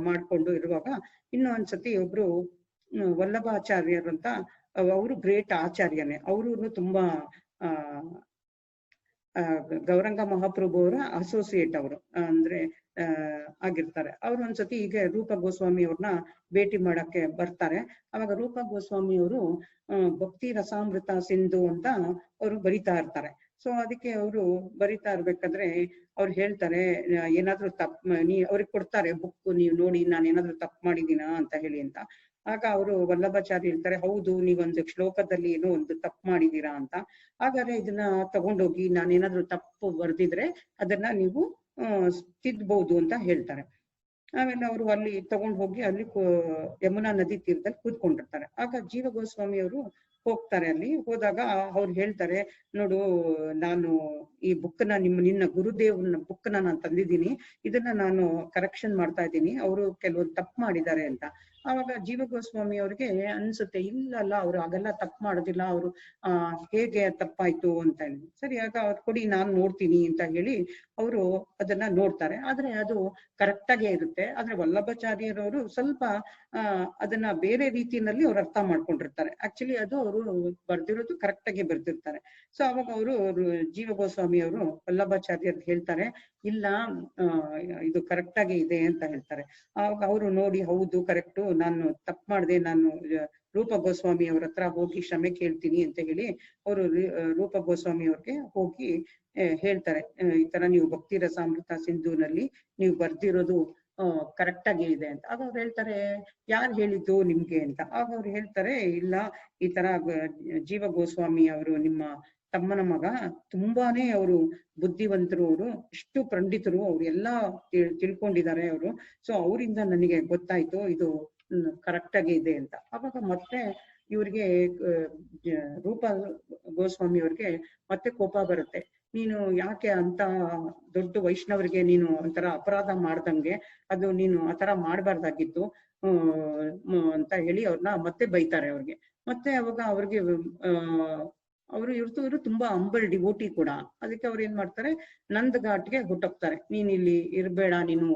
ಮಾಡ್ಕೊಂಡು ಇರುವಾಗ ಇನ್ನೊಂದ್ಸತಿ ಒಬ್ರು ವಲ್ಲಭಾಚಾರ್ಯರು ಅಂತ, ಅವರು ಗ್ರೇಟ್ ಆಚಾರ್ಯನೇ, ಅವರು ತುಂಬಾ ಗೌರಂಗ ಮಹಾಪ್ರಭು ಅವರ ಅಸೋಸಿಯೇಟ್ ಅವರು ಅಂದ್ರೆ ಆಗಿರ್ತಾರೆ. ಅವ್ರು ಒಂದ್ಸತಿ ಹೀಗೆ ರೂಪ ಗೋಸ್ವಾಮಿ ಅವ್ರನ್ನ ಭೇಟಿ ಮಾಡಕ್ಕೆ ಬರ್ತಾರೆ. ಅವಾಗ ರೂಪ ಗೋಸ್ವಾಮಿ ಅವರು ಭಕ್ತಿ ರಸಾಮೃತ ಸಿಂಧು ಅಂತ ಅವರು ಬರಿತಾ ಇರ್ತಾರೆ. ಸೊ ಅದಕ್ಕೆ ಅವರು ಬರಿತಾ ಇರ್ಬೇಕಾದ್ರೆ ಅವ್ರು ಹೇಳ್ತಾರೆ, ಏನಾದ್ರು ಅವ್ರಿಗೆ ಕೊಡ್ತಾರೆ ಬುಕ್, ನೀವು ನೋಡಿ ನಾನು ಏನಾದ್ರು ತಪ್ಪು ಮಾಡಿದೀನಾ ಅಂತ ಹೇಳಿ ಅಂತ. ಆಗ ಅವರು ವಲ್ಲಭಾಚಾರ್ಯ ಹೇಳ್ತಾರೆ, ಹೌದು ನೀವೊಂದು ಶ್ಲೋಕದಲ್ಲಿ ಏನೋ ಒಂದು ತಪ್ಪು ಮಾಡಿದೀರಾ ಅಂತ, ಹಾಗಾದ್ರೆ ಇದನ್ನ ತಗೊಂಡೋಗಿ ನಾನೇನಾದ್ರು ತಪ್ಪು ಬರ್ದಿದ್ರೆ ಅದನ್ನ ನೀವು ತಿದ್ಬಹುದು ಅಂತ ಹೇಳ್ತಾರೆ. ಆಮೇಲೆ ಅವರು ಅಲ್ಲಿ ತಗೊಂಡು ಹೋಗಿ ಅಲ್ಲಿ ಯಮುನಾ ನದಿ ತೀರದಲ್ಲಿ ಕೂತ್ಕೊಂಡಿರ್ತಾರೆ. ಆಗ ಜೀವ ಗೋಸ್ವಾಮಿ ಅವರು ಹೋಗ್ತಾರೆ. ಅಲ್ಲಿ ಹೋದಾಗ ಅವ್ರು ಹೇಳ್ತಾರೆ, ನೋಡು ನಾನು ಈ ಬುಕ್ನ ನಿನ್ನ ಗುರುದೇವ್ನ ಬುಕ್ನ ನಾನು ತಂದಿದ್ದೀನಿ, ಇದನ್ನ ನಾನು ಕರೆಕ್ಷನ್ ಮಾಡ್ತಾ ಇದ್ದೀನಿ, ಅವರು ಕೆಲವೊಂದು ತಪ್ಪು ಮಾಡಿದ್ದಾರೆ ಅಂತ. ಆವಾಗ ಜೀವ ಗೋಸ್ವಾಮಿ ಅವ್ರಿಗೆ ಅನ್ಸುತ್ತೆ, ಇಲ್ಲ ಅವ್ರು ಹಾಗೆಲ್ಲ ತಪ್ಪು ಮಾಡೋದಿಲ್ಲ, ಅವರು ಹೇಗೆ ತಪ್ಪಾಯ್ತು ಅಂತ ಹೇಳಿ. ಸರಿ, ಆಗ ಅವ್ರು ಕೊಡಿ ನಾನು ನೋಡ್ತೀನಿ ಅಂತ ಹೇಳಿ ಅವರು ಅದನ್ನ ನೋಡ್ತಾರೆ. ಆದ್ರೆ ಅದು ಕರೆಕ್ಟ್ ಆಗೇ ಇರುತ್ತೆ. ಆದ್ರೆ ವಲ್ಲಭಾಚಾರ್ಯರವರು ಸ್ವಲ್ಪ ಅದನ್ನ ಬೇರೆ ರೀತಿಯಲ್ಲಿ ಅವ್ರು ಅರ್ಥ ಮಾಡ್ಕೊಂಡಿರ್ತಾರೆ. ಆಕ್ಚುಲಿ ಅದು ಅವರು ಬರ್ದಿರೋದು ಕರೆಕ್ಟ್ ಆಗಿ ಬರ್ದಿರ್ತಾರೆ. ಸೊ ಅವಾಗ ಅವರು ಜೀವ ಗೋಸ್ವಾಮಿ ಅವರು ವಲ್ಲಭಾಚಾರ್ಯರ್ಗೆ ಹೇಳ್ತಾರೆ, ಇಲ್ಲ ಇದು ಕರೆಕ್ಟ್ ಆಗಿ ಇದೆ ಅಂತ ಹೇಳ್ತಾರೆ. ಆವಾಗ ಅವರು ನೋಡಿ, ಹೌದು ಕರೆಕ್ಟು, ನಾನು ತಪ್ಪು ಮಾಡಿದೆ, ನಾನು ರೂಪ ಗೋಸ್ವಾಮಿ ಅವ್ರ ಹತ್ರ ಹೋಗಿ ಕ್ಷಮೆ ಕೇಳ್ತೀನಿ ಅಂತ ಹೇಳಿ ಅವರು ರೂಪ ಗೋಸ್ವಾಮಿ ಅವ್ರಿಗೆ ಹೋಗಿ ಹೇಳ್ತಾರೆ, ಈ ತರ ನೀವು ಭಕ್ತಿ ರಸಾಮೃತ ಸಿಂಧುನಲ್ಲಿ ನೀವು ಬರ್ದಿರೋದು ಕರೆಕ್ಟ್ ಆಗಿ ಇದೆ ಅಂತ. ಆಗ ಅವ್ರು ಹೇಳ್ತಾರೆ, ಯಾರು ಹೇಳಿದ್ದು ನಿಮ್ಗೆ ಅಂತ. ಆಗ ಅವ್ರು ಹೇಳ್ತಾರೆ, ಇಲ್ಲ ಈ ತರ ಜೀವ ಗೋಸ್ವಾಮಿ ಅವರು ನಿಮ್ಮ ತಮ್ಮನ ಮಗ, ತುಂಬಾನೇ ಅವರು ಬುದ್ಧಿವಂತರು, ಅವರು ಎಷ್ಟು ಪಂಡಿತರು, ಅವ್ರು ಎಲ್ಲಾ ತಿಳ್ಕೊಂಡಿದ್ದಾರೆ ಅವರು. ಸೊ ಅವರಿಂದ ನನಗೆ ಗೊತ್ತಾಯ್ತು ಇದು ಕರೆಕ್ಟ್ ಆಗಿ ಇದೆ ಅಂತ. ಅವಾಗ ಮತ್ತೆ ಇವ್ರಿಗೆ ರೂಪ ಗೋಸ್ವಾಮಿ ಅವ್ರಿಗೆ ಮತ್ತೆ ಕೋಪ ಬರುತ್ತೆ, ನೀನು ಯಾಕೆ ಅಂತ ದೊಡ್ಡ ವೈಷ್ಣವರಿಗೆ ನೀನು ಒಂಥರ ಅಪರಾಧ ಮಾಡ್ದಂಗೆ, ಅದು ನೀನು ಆತರ ಮಾಡ್ಬಾರ್ದಾಗಿತ್ತು ಅಂತ ಹೇಳಿ ಅವ್ರನ್ನ ಮತ್ತೆ ಬೈತಾರೆ ಅವ್ರಿಗೆ. ಮತ್ತೆ ಅವಾಗ ಅವ್ರಿಗೆ ಇವರು ತುಂಬಾ ಅಂಬಲ್ ಡಿವೋಟಿ ಕೂಡ. ಅದಕ್ಕೆ ಅವ್ರು ಏನ್ ಮಾಡ್ತಾರೆ, ನಂದ್ ಘಾಟ್ಗೆ ಹುಟ್ಟೋಗ್ತಾರೆ, ನೀನ್ ಇಲ್ಲಿ ಇರ್ಬೇಡ ನೀನು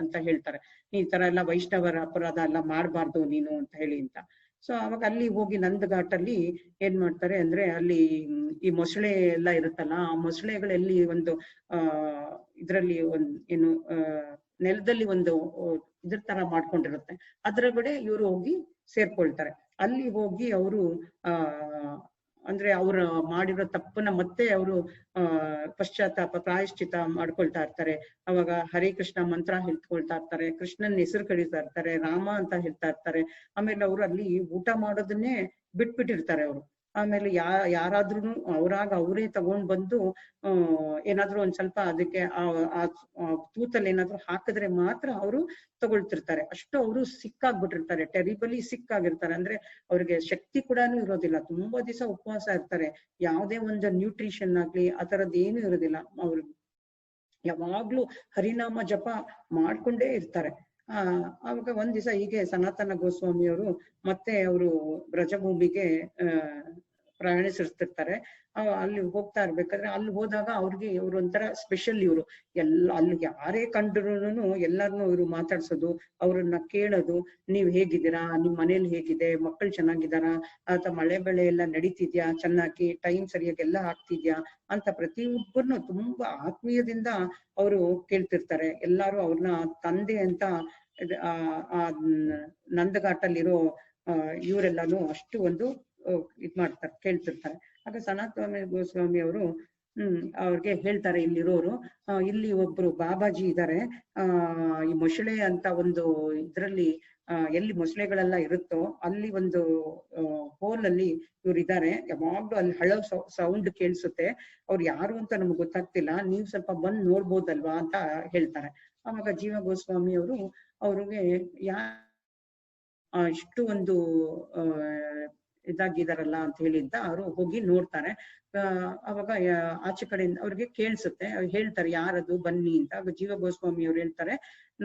ಅಂತ ಹೇಳ್ತಾರೆ, ಈ ತರ ಎಲ್ಲ ವೈಷ್ಣವರ ಅಪರಾಧ ಎಲ್ಲ ಮಾಡ್ಬಾರ್ದು ನೀನು ಅಂತ ಹೇಳಿ ಅಂತ. ಸೊ ಅವಾಗ ಅಲ್ಲಿ ಹೋಗಿ ನಂದ ಘಾಟಲ್ಲಿ ಏನ್ ಮಾಡ್ತಾರೆ ಅಂದ್ರೆ ಅಲ್ಲಿ ಈ ಮೊಸಳೆ ಎಲ್ಲ ಇರುತ್ತಲ್ಲ, ಆ ಮೊಸಳೆಗಳಲ್ಲಿ ಒಂದು ಇದ್ರಲ್ಲಿ ಏನು ನೆಲದಲ್ಲಿ ಒಂದು ಇದ್ರ ತರ ಮಾಡ್ಕೊಂಡಿರುತ್ತೆ, ಅದ್ರಗಡೆ ಇವರು ಹೋಗಿ ಸೇರ್ಕೊಳ್ತಾರೆ. ಅಲ್ಲಿ ಹೋಗಿ ಅವರು ಅಂದ್ರೆ ಅವ್ರು ಮಾಡಿರೋ ತಪ್ಪನ್ನ ಮತ್ತೆ ಅವರು ಪಶ್ಚಾತ್ತಾಪ ಪ್ರಾಯಶ್ಚಿತ ಮಾಡ್ಕೊಳ್ತಾ ಇರ್ತಾರೆ. ಅವಾಗ ಹರೇ ಕೃಷ್ಣ ಮಂತ್ರ ಹೇಳ್ಕೊಳ್ತಾ ಇರ್ತಾರೆ, ಕೃಷ್ಣನ್ ಹೆಸರು ಕರೀತಾ ಇರ್ತಾರೆ, ರಾಮ ಅಂತ ಹೇಳ್ತಾ ಇರ್ತಾರೆ. ಆಮೇಲೆ ಅವರು ಅಲ್ಲಿ ಊಟ ಮಾಡೋದನ್ನೇ ಬಿಟ್ಬಿಟ್ಟಿರ್ತಾರೆ ಅವರು. ಆಮೇಲೆ ಯಾರಾದ್ರೂ ಅವರಾಗ ಅವರೇ ತಗೊಂಡ್ ಬಂದು ಏನಾದ್ರು ಒಂದ್ ಸ್ವಲ್ಪ ಅದಕ್ಕೆ ಆ ತೂತಲ್ಲಿ ಏನಾದ್ರು ಹಾಕಿದ್ರೆ ಮಾತ್ರ ಅವರು ತಗೊಳ್ತಿರ್ತಾರೆ. ಅಷ್ಟು ಅವರು ಸಿಕ್ಕಾಗ್ಬಿಟ್ಟಿರ್ತಾರೆ, ಟೆರಿಬಲಿ ಸಿಕ್ಕಾಗಿರ್ತಾರೆ. ಅಂದ್ರೆ ಅವ್ರಿಗೆ ಶಕ್ತಿ ಕೂಡ ಇರೋದಿಲ್ಲ, ತುಂಬಾ ದಿವಸ ಉಪವಾಸ ಇರ್ತಾರೆ, ಯಾವುದೇ ಒಂದು ನ್ಯೂಟ್ರಿಷನ್ ಆಗ್ಲಿ ಆ ತರದ್ ಏನು ಇರೋದಿಲ್ಲ. ಅವ್ರು ಯಾವಾಗ್ಲೂ ಹರಿನಾಮ ಜಪ ಮಾಡ್ಕೊಂಡೇ ಇರ್ತಾರೆ. ಆವಾಗ ಒಂದ್ ದಿವಸ ಹೀಗೆ ಸನಾತನ ಗೋಸ್ವಾಮಿಯವರು ಮತ್ತೆ ಅವರು ಬ್ರಜಭೂಮಿಗೆ ಪ್ರಯಾಣಿಸಿರ್ತಿರ್ತಾರೆ. ಅಲ್ಲಿ ಹೋಗ್ತಾ ಇರ್ಬೇಕಾದ್ರೆ ಅಲ್ಲಿ ಹೋದಾಗ ಅವ್ರಿಗೆ ಇವ್ರು ಒಂಥರ ಸ್ಪೆಷಲ್. ಇವರು ಅಲ್ಲಿ ಯಾರೇ ಕಂಡ್ರು ಎಲ್ಲಾರ್ನು ಇವ್ರು ಮಾತಾಡ್ಸೋದು, ಅವ್ರನ್ನ ಕೇಳೋದು, ನೀವ್ ಹೇಗಿದ್ದೀರಾ, ನಿಮ್ ಮನೇಲಿ ಹೇಗಿದೆ, ಮಕ್ಕಳು ಚೆನ್ನಾಗಿದ್ದಾರ, ಅಥವಾ ಮಳೆ ಬೆಳೆ ಎಲ್ಲ ನಡೀತಿದ್ಯಾ ಚೆನ್ನಾಗಿ, ಟೈಮ್ ಸರಿಯಾಗಿ ಎಲ್ಲ ಆಗ್ತಿದ್ಯಾ ಅಂತ ಪ್ರತಿಯೊಬ್ಬರನ್ನು ತುಂಬಾ ಆತ್ಮೀಯದಿಂದ ಅವರು ಕೇಳ್ತಿರ್ತಾರೆ. ಎಲ್ಲಾರು ಅವ್ರನ್ನ ತಂದೆ ಅಂತ ನಂದಘಾಟಲ್ಲಿರೋ ಇವರೆಲ್ಲಾನು ಅಷ್ಟು ಒಂದು ಇದ್ ಮಾಡ್ತಾರೆ, ಕೇಳ್ತಿರ್ತಾರೆ. ಆಗ ಸನಾತನ ಗೋಸ್ವಾಮಿ ಅವರು ಅವ್ರಿಗೆ ಹೇಳ್ತಾರೆ, ಇಲ್ಲಿರೋರು, ಇಲ್ಲಿ ಒಬ್ರು ಬಾಬಾಜಿ ಇದ್ದಾರೆ, ಈ ಮೊಸಳೆ ಅಂತ ಒಂದು ಇದ್ರಲ್ಲಿ ಎಲ್ಲಿ ಮೊಸಳೆಗಳೆಲ್ಲ ಇರುತ್ತೋ ಅಲ್ಲಿ ಒಂದು ಹೋಲ್ ಅಲ್ಲಿ ಇವ್ರು ಇದ್ದಾರೆ, ಯಾವಾಗ್ಲೂ ಅಲ್ಲಿ ಹಳ ಸೌಂಡ್ ಕೇಳಿಸುತ್ತೆ, ಅವ್ರು ಯಾರು ಅಂತ ನಮ್ಗೆ ಗೊತ್ತಾಗ್ತಿಲ್ಲ, ನೀವ್ ಸ್ವಲ್ಪ ಬಂದ್ ನೋಡ್ಬೋದಲ್ವಾ ಅಂತ ಹೇಳ್ತಾರೆ. ಆವಾಗ ಜೀವ ಗೋಸ್ವಾಮಿ ಅವರು ಅವ್ರಿಗೆ ಇಷ್ಟು ಒಂದು ಇದಾಗಿದಾರಲ್ಲ ಅಂತ ಹೇಳಿದ್ದ ಅವರು ಹೋಗಿ ನೋಡ್ತಾರೆ. ಅವಾಗ ಆಚೆ ಕಡೆಯಿಂದ ಅವ್ರಿಗೆ ಕೇಳಿಸುತ್ತೆ, ಹೇಳ್ತಾರೆ ಯಾರದು ಬನ್ನಿ ಅಂತ. ಆಗ ಜೀವ ಗೋಸ್ವಾಮಿ ಅವ್ರು ಹೇಳ್ತಾರೆ,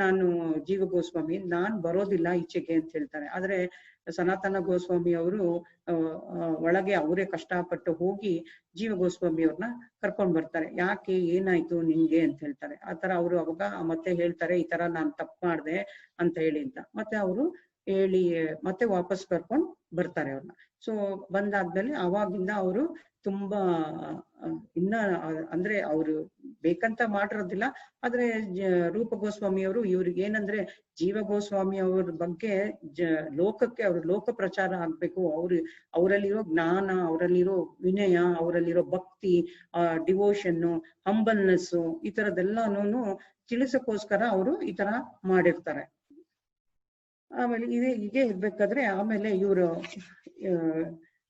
ನಾನು ಜೀವ ಗೋಸ್ವಾಮಿ, ನಾನ್ ಬರೋದಿಲ್ಲ ಈಚೆಗೆ ಅಂತ ಹೇಳ್ತಾರೆ. ಆದ್ರೆ ಸನಾತನ ಗೋಸ್ವಾಮಿ ಅವರು ಒಳಗೆ ಅವರೇ ಕಷ್ಟಪಟ್ಟು ಹೋಗಿ ಜೀವ ಗೋಸ್ವಾಮಿ ಅವ್ರನ್ನ ಕರ್ಕೊಂಡ್ ಬರ್ತಾರೆ. ಯಾಕೆ, ಏನಾಯ್ತು ನಿನ್ಗೆ ಅಂತ ಹೇಳ್ತಾರೆ. ಆತರ ಅವರು ಅವಾಗ ಮತ್ತೆ ಹೇಳ್ತಾರೆ, ಈ ತರ ನಾನ್ ತಪ್ಪು ಮಾಡ್ದೆ ಅಂತ ಹೇಳಿ ಅಂತ. ಮತ್ತೆ ಅವರು ಹೇಳಿ ಮತ್ತೆ ವಾಪಸ್ ಕರ್ಕೊಂಡ್ ಬರ್ತಾರೆ ಅವ್ರನ್ನ. ಸೊ ಬಂದಾದ್ಮೇಲೆ ಅವಾಗಿಂದ ಅವರು ತುಂಬಾ ಇನ್ನ ಅಂದ್ರೆ ಅವರು ಬೇಕಂತ ಮಾಡಿರೋದಿಲ್ಲ, ಆದ್ರೆ ರೂಪ ಗೋಸ್ವಾಮಿ ಅವರು ಇವ್ರಿಗೆ ಏನಂದ್ರೆ ಜೀವ ಗೋಸ್ವಾಮಿ ಅವ್ರ ಬಗ್ಗೆ ಲೋಕಕ್ಕೆ ಅವ್ರ ಲೋಕ ಪ್ರಚಾರ ಆಗ್ಬೇಕು, ಅವರಲ್ಲಿರೋ ಜ್ಞಾನ, ಅವರಲ್ಲಿರೋ ವಿನಯ, ಅವರಲ್ಲಿರೋ ಭಕ್ತಿ, ಡಿವೋಷನ್ನು, ಹಂಬಲ್ನೆಸ್ಸು, ಈ ತರದೆಲ್ಲಾನು ತಿಳಿಸಕ್ಕೋಸ್ಕರ ಅವರು ಈ ತರ ಮಾಡಿರ್ತಾರೆ. ಆಮೇಲೆ ಹೀಗೆ ಇರ್ಬೇಕಾದ್ರೆ ಆಮೇಲೆ ಇವರು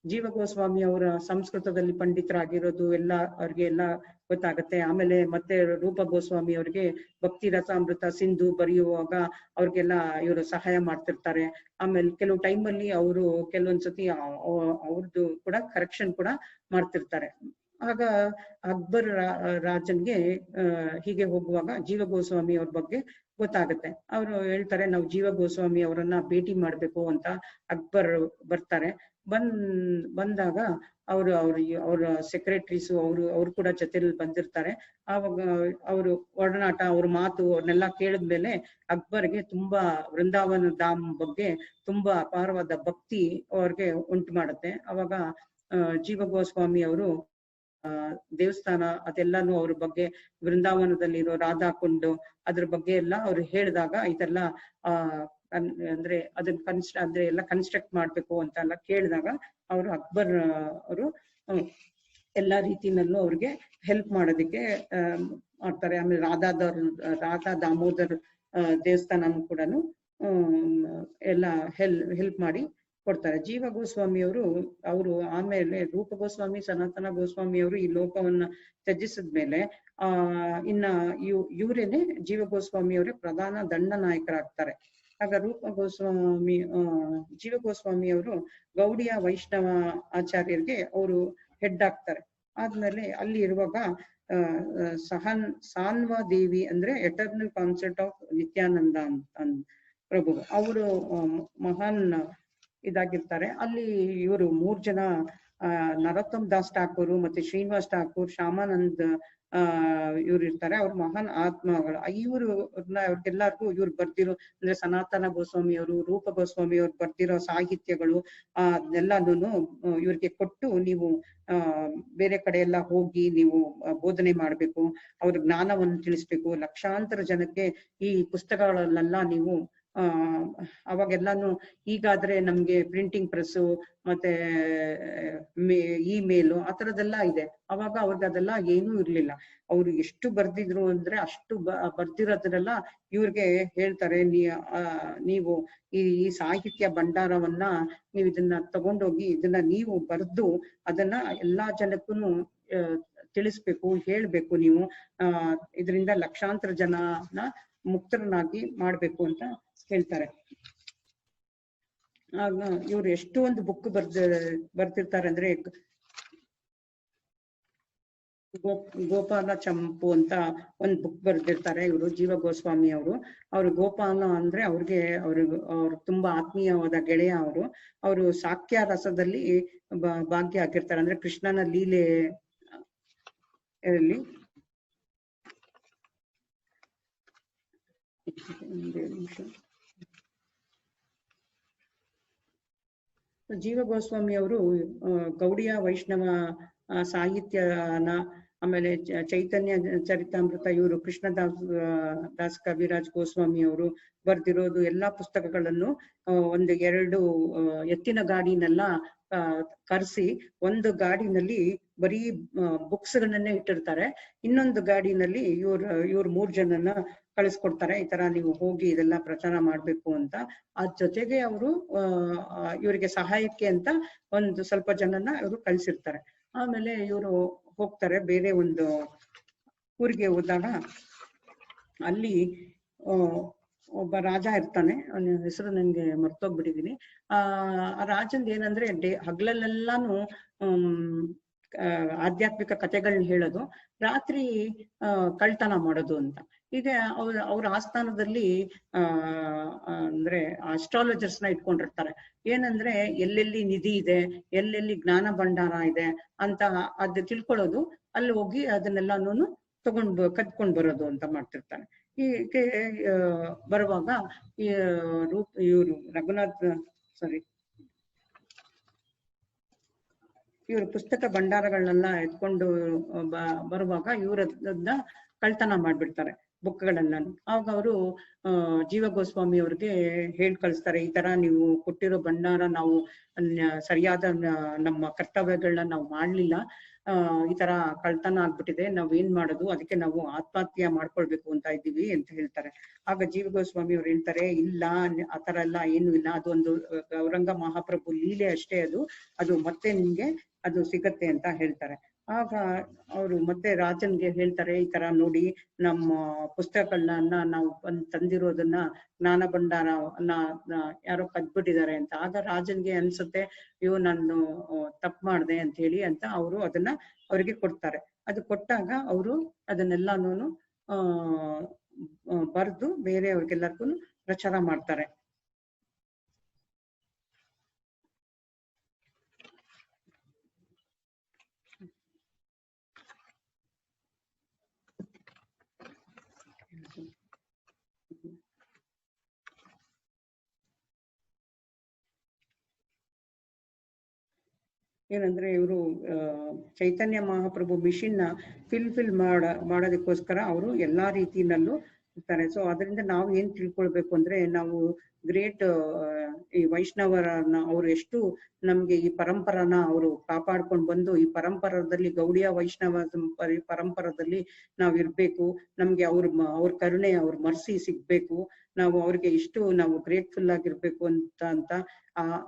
ಜೀವ ಗೋಸ್ವಾಮಿ ಅವರ ಸಂಸ್ಕೃತದಲ್ಲಿ ಪಂಡಿತರಾಗಿರೋದು ಎಲ್ಲ ಅವ್ರಿಗೆ ಎಲ್ಲ ಗೊತ್ತಾಗತ್ತೆ. ಆಮೇಲೆ ಮತ್ತೆ ರೂಪ ಗೋಸ್ವಾಮಿ ಅವ್ರಿಗೆ ಭಕ್ತಿ ರಸಾಮೃತ ಸಿಂಧು ಬರೆಯುವಾಗ ಅವ್ರಿಗೆಲ್ಲ ಇವರು ಸಹಾಯ ಮಾಡ್ತಿರ್ತಾರೆ. ಆಮೇಲೆ ಕೆಲವು ಟೈಮಲ್ಲಿ ಅವರು ಕೆಲವೊಂದ್ಸತಿ ಅವ್ರದ್ದು ಕೂಡ ಕರೆಕ್ಷನ್ ಕೂಡ ಮಾಡ್ತಿರ್ತಾರೆ. ಆಗ ಅಕ್ಬರ್ ರಾಜನ್ಗೆ ಹೀಗೆ ಹೋಗುವಾಗ ಜೀವ ಗೋಸ್ವಾಮಿ ಅವ್ರ ಬಗ್ಗೆ ಗೊತ್ತಾಗತ್ತೆ. ಅವರು ಹೇಳ್ತಾರೆ, ನಾವು ಜೀವ ಗೋಸ್ವಾಮಿ ಅವರನ್ನ ಭೇಟಿ ಮಾಡ್ಬೇಕು ಅಂತ ಅಕ್ಬರ್ ಬರ್ತಾರೆ. ಬಂದಾಗ ಅವ್ರ ಸೆಕ್ರೆಟರೀಸು ಅವ್ರು ಕೂಡ ಜೊತೆಲಿ ಬಂದಿರ್ತಾರೆ. ಆವಾಗ ಅವರು ಒಡನಾಟ, ಅವ್ರ ಮಾತು ಅವ್ರನ್ನೆಲ್ಲ ಕೇಳಿದ್ಮೇಲೆ ಅಕ್ಬರ್ಗೆ ತುಂಬಾ ವೃಂದಾವನ ಧಾಮ್ ಬಗ್ಗೆ ತುಂಬಾ ಅಪಾರವಾದ ಭಕ್ತಿ ಅವ್ರಿಗೆ ಉಂಟು ಮಾಡುತ್ತೆ. ಅವಾಗ ಜೀವ ಗೋಸ್ವಾಮಿ ಅವರು ದೇವಸ್ಥಾನ ಅದೆಲ್ಲಾನು ಅವ್ರ ಬಗ್ಗೆ, ವೃಂದಾವನದಲ್ಲಿರೋ ರಾಧಾಕುಂಡ್ ಅದ್ರ ಬಗ್ಗೆ ಎಲ್ಲ ಅವ್ರು ಹೇಳಿದಾಗ ಇದೆಲ್ಲ ಅಂದ್ರೆ ಅದನ್ನ ಅಂದ್ರೆ ಎಲ್ಲ ಕನ್ಸ್ಟ್ರಕ್ಟ್ ಮಾಡ್ಬೇಕು ಅಂತ ಎಲ್ಲ ಕೇಳಿದಾಗ ಅವರು ಅಕ್ಬರ್ ಅವರು ಎಲ್ಲಾ ರೀತಿನಲ್ಲೂ ಅವ್ರಿಗೆ ಹೆಲ್ಪ್ ಮಾಡೋದಕ್ಕೆ ಮಾಡ್ತಾರೆ. ಆಮೇಲೆ ರಾಧಾ ದಾಮೋದರ್ ದೇವಸ್ಥಾನನೂ ಕೂಡ ಎಲ್ಲ ಹೆಲ್ಪ್ ಮಾಡಿ ಕೊಡ್ತಾರೆ. ಜೀವ ಗೋಸ್ವಾಮಿ ಅವರು ಆಮೇಲೆ ರೂಪ ಗೋಸ್ವಾಮಿ, ಸನಾತನ ಗೋಸ್ವಾಮಿ ಅವರು ಈ ಲೋಕವನ್ನ ತ್ಯಜಿಸಿದ್ಮೇಲೆ ಇನ್ನ ಇವರೇನೆ ಜೀವ ಗೋಸ್ವಾಮಿ ಅವರೇ ಪ್ರಧಾನ ದಂಡ ನಾಯಕರಾಗ್ತಾರೆ. ಆಗ ರೂಪ ಗೋಸ್ವಾಮಿ ಜೀವ ಗೋಸ್ವಾಮಿ ಅವರು ಗೌಡಿಯ ವೈಷ್ಣವ ಆಚಾರ್ಯರಿಗೆ ಅವರು ಹೆಡ್ ಆಗ್ತಾರೆ. ಆದ್ಮೇಲೆ ಅಲ್ಲಿ ಇರುವಾಗ ಸಾನ್ವಾ ದೇವಿ ಅಂದ್ರೆ ಎಟರ್ನಲ್ ಕಾನ್ಸೆಪ್ಟ್ ಆಫ್ ನಿತ್ಯಾನಂದ ಅಂತ ಪ್ರಭು ಅವರು ಮಹಾನ್ ಇದಾಗಿರ್ತಾರೆ. ಅಲ್ಲಿ ಇವರು 3 ಜನ ನರೋತ್ತಮ್ ದಾಸ್ ಠಾಕೂರ್ ಮತ್ತೆ ಶ್ರೀನಿವಾಸ್ ಠಾಕೂರ್, ಶ್ಯಾಮಾನಂದ್ ಇವ್ರು ಇರ್ತಾರೆ, ಅವ್ರ ಮಹಾನ್ ಆತ್ಮಗಳು. ಅವ್ರಿಗೆಲ್ಲರಿಗೂ ಇವ್ರು ಬರ್ದಿರೋ ಅಂದ್ರೆ ಸನಾತನ ಗೋಸ್ವಾಮಿ ಅವರು, ರೂಪ ಗೋಸ್ವಾಮಿ ಅವ್ರು ಬರ್ದಿರೋ ಸಾಹಿತ್ಯಗಳು ಅದನ್ನೆಲ್ಲನೂ ಇವ್ರಿಗೆ ಕೊಟ್ಟು, ನೀವು ಬೇರೆ ಕಡೆ ಎಲ್ಲ ಹೋಗಿ ನೀವು ಬೋಧನೆ ಮಾಡ್ಬೇಕು, ಅವ್ರ ಜ್ಞಾನವನ್ನು ತಿಳಿಸ್ಬೇಕು, ಲಕ್ಷಾಂತರ ಜನಕ್ಕೆ ಈ ಪುಸ್ತಕಗಳನ್ನೆಲ್ಲ ನೀವು ಅವಾಗೆಲ್ಲಾನು ಈಗಾದ್ರೆ ನಮ್ಗೆ ಪ್ರಿಂಟಿಂಗ್ ಪ್ರೆಸ್ಸು ಮತ್ತೆ ಇಮೇಲು ಆ ಥರದ್ದೆಲ್ಲ ಇದೆ. ಅವಾಗ ಅವ್ರಿಗೆ ಅದೆಲ್ಲ ಏನೂ ಇರ್ಲಿಲ್ಲ. ಅವ್ರು ಎಷ್ಟು ಬರ್ದಿದ್ರು ಅಂದ್ರೆ ಅಷ್ಟು ಬರ್ದಿರೋದ್ರೆಲ್ಲ ಇವ್ರಿಗೆ ಹೇಳ್ತಾರೆ, ನೀವು ಈ ಸಾಹಿತ್ಯ ಭಂಡಾರವನ್ನ ನೀವು ಇದನ್ನ ತಗೊಂಡೋಗಿ ಇದನ್ನ ನೀವು ಬರ್ದು ಅದನ್ನ ಎಲ್ಲಾ ಜನಕ್ಕೂ ತಿಳಿಸ್ಬೇಕು, ಹೇಳ್ಬೇಕು. ನೀವು ಇದರಿಂದ ಲಕ್ಷಾಂತರ ಜನನ ಮುಕ್ತರನ್ನಾಗಿ ಮಾಡ್ಬೇಕು ಅಂತ ಹೇಳ್ತಾರೆ. ಆಗ ಇವ್ರು ಎಷ್ಟು ಒಂದು ಬುಕ್ ಬರ್ತಿರ್ತಾರೆ ಅಂದ್ರೆ, ಗೋಪಾಲ ಚಂಪು ಅಂತ ಒಂದು ಬುಕ್ ಬರ್ದಿರ್ತಾರೆ ಇವರು, ಜೀವ ಗೋಸ್ವಾಮಿ ಅವರು. ಅವ್ರು ಗೋಪಾಲ ಅಂದ್ರೆ ಅವ್ರು ತುಂಬಾ ಆತ್ಮೀಯವಾದ ಗೆಳೆಯ. ಅವರು ಸಾಕ್ಯ ರಸದಲ್ಲಿ ಭಾಗ್ಯ ಆಗಿರ್ತಾರೆ, ಅಂದ್ರೆ ಕೃಷ್ಣನ ಲೀಲೆ ಜೀವ ಗೋಸ್ವಾಮಿ ಅವರು ಗೌಡಿಯ ವೈಷ್ಣವ ಸಾಹಿತ್ಯನ, ಆಮೇಲೆ ಚೈತನ್ಯ ಚರಿತಾಮೃತ, ಇವರು ಕೃಷ್ಣದಾಸ್ ಕವಿರಾಜ್ ಗೋಸ್ವಾಮಿ ಅವರು ಬರ್ದಿರೋದು ಎಲ್ಲಾ ಪುಸ್ತಕಗಳನ್ನು ಒಂದು 2 ಎತ್ತಿನ ಗಾಡಿನೆಲ್ಲ ಕರೆಸಿ ಒಂದು ಗಾಡಿನಲ್ಲಿ ಬರೀ ಬುಕ್ಸ್ ಗಳನ್ನೇ ಇಟ್ಟಿರ್ತಾರೆ, ಇನ್ನೊಂದು ಗಾಡಿನಲ್ಲಿ ಇವ್ರು 3 ಜನನ ಕಳಿಸ್ಕೊಡ್ತಾರೆ, ಈ ತರ ನೀವು ಹೋಗಿ ಇದೆಲ್ಲ ಪ್ರಚಾರ ಮಾಡ್ಬೇಕು ಅಂತ. ಅದ್ ಜೊತೆಗೆ ಅವರು ಇವರಿಗೆ ಸಹಾಯಕ್ಕೆ ಅಂತ ಒಂದು ಸ್ವಲ್ಪ ಜನನ ಇವರು ಕಳ್ಸಿರ್ತಾರೆ. ಆಮೇಲೆ ಇವರು ಹೋಗ್ತಾರೆ ಬೇರೆ ಒಂದು ಊರಿಗೆ ಹೋದಾಗ, ಅಲ್ಲಿ ಒಬ್ಬ ರಾಜ ಇರ್ತಾನೆ, ಅವನ ಹೆಸರು ನಂಗೆ ಮರ್ತೋಗ್ಬಿಟ್ಟಿದೀನಿ. ಆ ರಾಜಂದ್ ಏನಂದ್ರೆ ಹಗಲಲ್ಲೆಲ್ಲಾನು ಆಧ್ಯಾತ್ಮಿಕ ಕಥೆಗಳನ್ನ ಹೇಳೋದು, ರಾತ್ರಿ ಕಳ್ತನ ಮಾಡೋದು ಅಂತ. ಈಗ ಅವ್ರ ಆಸ್ಥಾನದಲ್ಲಿ ಅಂದ್ರೆ ಆಸ್ಟ್ರಾಲಜರ್ಸ್ ನ ಇಟ್ಕೊಂಡಿರ್ತಾರೆ. ಏನಂದ್ರೆ ಎಲ್ಲೆಲ್ಲಿ ನಿಧಿ ಇದೆ, ಎಲ್ಲೆಲ್ಲಿ ಜ್ಞಾನ ಭಂಡಾರ ಇದೆ ಅಂತ ಅದು ತಿಳ್ಕೊಳ್ಳೋದು, ಅಲ್ಲಿ ಹೋಗಿ ಅದನ್ನೆಲ್ಲಾನು ಕದ್ಕೊಂಡ್ ಬರೋದು ಅಂತ ಮಾಡ್ತಿರ್ತಾರೆ. ಹೀಗೆ ಬರುವಾಗ ಇವರು ಇವರು ಪುಸ್ತಕ ಭಂಡಾರಗಳನ್ನೆಲ್ಲ ಎತ್ಕೊಂಡು ಬರುವಾಗ ಇವರನ್ನ ಕಳ್ತನ ಮಾಡ್ಬಿಡ್ತಾರೆ, ಬುಕ್ಗಳನ್ನ. ಆಗ ಅವರು ಜೀವ ಗೋಸ್ವಾಮಿ ಅವ್ರಿಗೆ ಕಳಿಸ್ತಾರೆ, ಈ ತರ ನೀವು ಕೊಟ್ಟಿರೋ ಭಂಡಾರ ನಾವು ಸರಿಯಾದ ನಮ್ಮ ಕರ್ತವ್ಯಗಳನ್ನ ನಾವು ಮಾಡ್ಲಿಲ್ಲ, ಈ ತರ ಕಳ್ತನ ಆಗ್ಬಿಟ್ಟಿದೆ, ನಾವ್ ಏನ್ ಮಾಡೋದು, ಅದಕ್ಕೆ ನಾವು ಆತ್ಮಹತ್ಯೆ ಮಾಡ್ಕೊಳ್ಬೇಕು ಅಂತ ಇದ್ದೀವಿ ಅಂತ ಹೇಳ್ತಾರೆ. ಆಗ ಜೀವ ಗೋಸ್ವಾಮಿ ಅವ್ರು ಹೇಳ್ತಾರೆ, ಇಲ್ಲ ಆ ತರ ಎಲ್ಲ ಏನು ಇಲ್ಲ, ಅದೊಂದು ಗೌರಂಗ ಮಹಾಪ್ರಭು ಲೀಲೆ ಅಷ್ಟೇ, ಅದು ಮತ್ತೆ ನಿಮ್ಗೆ ಅದು ಸಿಗತ್ತೆ ಅಂತ ಹೇಳ್ತಾರೆ. ಆಗ ಅವರು ಮತ್ತೆ ರಾಜನ್ಗೆ ಹೇಳ್ತಾರೆ, ಈ ತರ ನೋಡಿ ನಮ್ಮ ಪುಸ್ತಕಗಳನ್ನ ನಾವು ತಂದಿರೋದನ್ನ ಜ್ಞಾನ ಭಂಡಾರನ ಯಾರೋ ಕದ್ಬಿಟ್ಟಿದ್ದಾರೆ ಅಂತ. ಆಗ ರಾಜನ್ಗೆ ಅನ್ಸುತ್ತೆ, ನಾನು ತಪ್ಪು ಮಾಡ್ದೆ ಅಂತ ಹೇಳಿ ಅಂತ ಅವರು ಅದನ್ನ ಅವ್ರಿಗೆ ಕೊಡ್ತಾರೆ. ಅದು ಕೊಟ್ಟಾಗ ಅವರು ಅದನ್ನೆಲ್ಲಾನು ಬರ್ದು ಬೇರೆ ಅವ್ರಿಗೆಲ್ಲರಿಗೂ ಪ್ರಚಾರ ಮಾಡ್ತಾರೆ. ಏನಂದ್ರೆ ಇವರು ಚೈತನ್ಯ ಮಹಾಪ್ರಭು ಮಿಷನ್ ನ ಫಿಲ್ ಮಾಡೋದಕ್ಕೋಸ್ಕರ ಅವರು ಎಲ್ಲಾ ರೀತಿಯಲ್ಲೂ ಇರ್ತಾರೆ. ಸೊ ಅದರಿಂದ ನಾವು ಏನ್ ತಿಳ್ಕೊಳ್ಬೇಕು ಅಂದ್ರೆ, ನಾವು ಗ್ರೇಟ್ ಈ ವೈಷ್ಣವರನ್ನ ಅವ್ರು ಎಷ್ಟು ನಮ್ಗೆ ಈ ಪರಂಪರನ ಅವರು ಕಾಪಾಡ್ಕೊಂಡು ಬಂದು, ಈ ಪರಂಪರದಲ್ಲಿ ಗೌಡಿಯ ವೈಷ್ಣವ ಪರಂಪರದಲ್ಲಿ ನಾವ್ ಇರ್ಬೇಕು, ನಮ್ಗೆ ಅವ್ರ ಕರುಣೆ, ಅವ್ರ ಮರ್ಸಿ ಸಿಗ್ಬೇಕು, ನಾವು ಅವ್ರಿಗೆ ಇಷ್ಟು ನಾವು ಗ್ರೇಟ್ಫುಲ್ ಆಗಿರ್ಬೇಕು ಅಂತ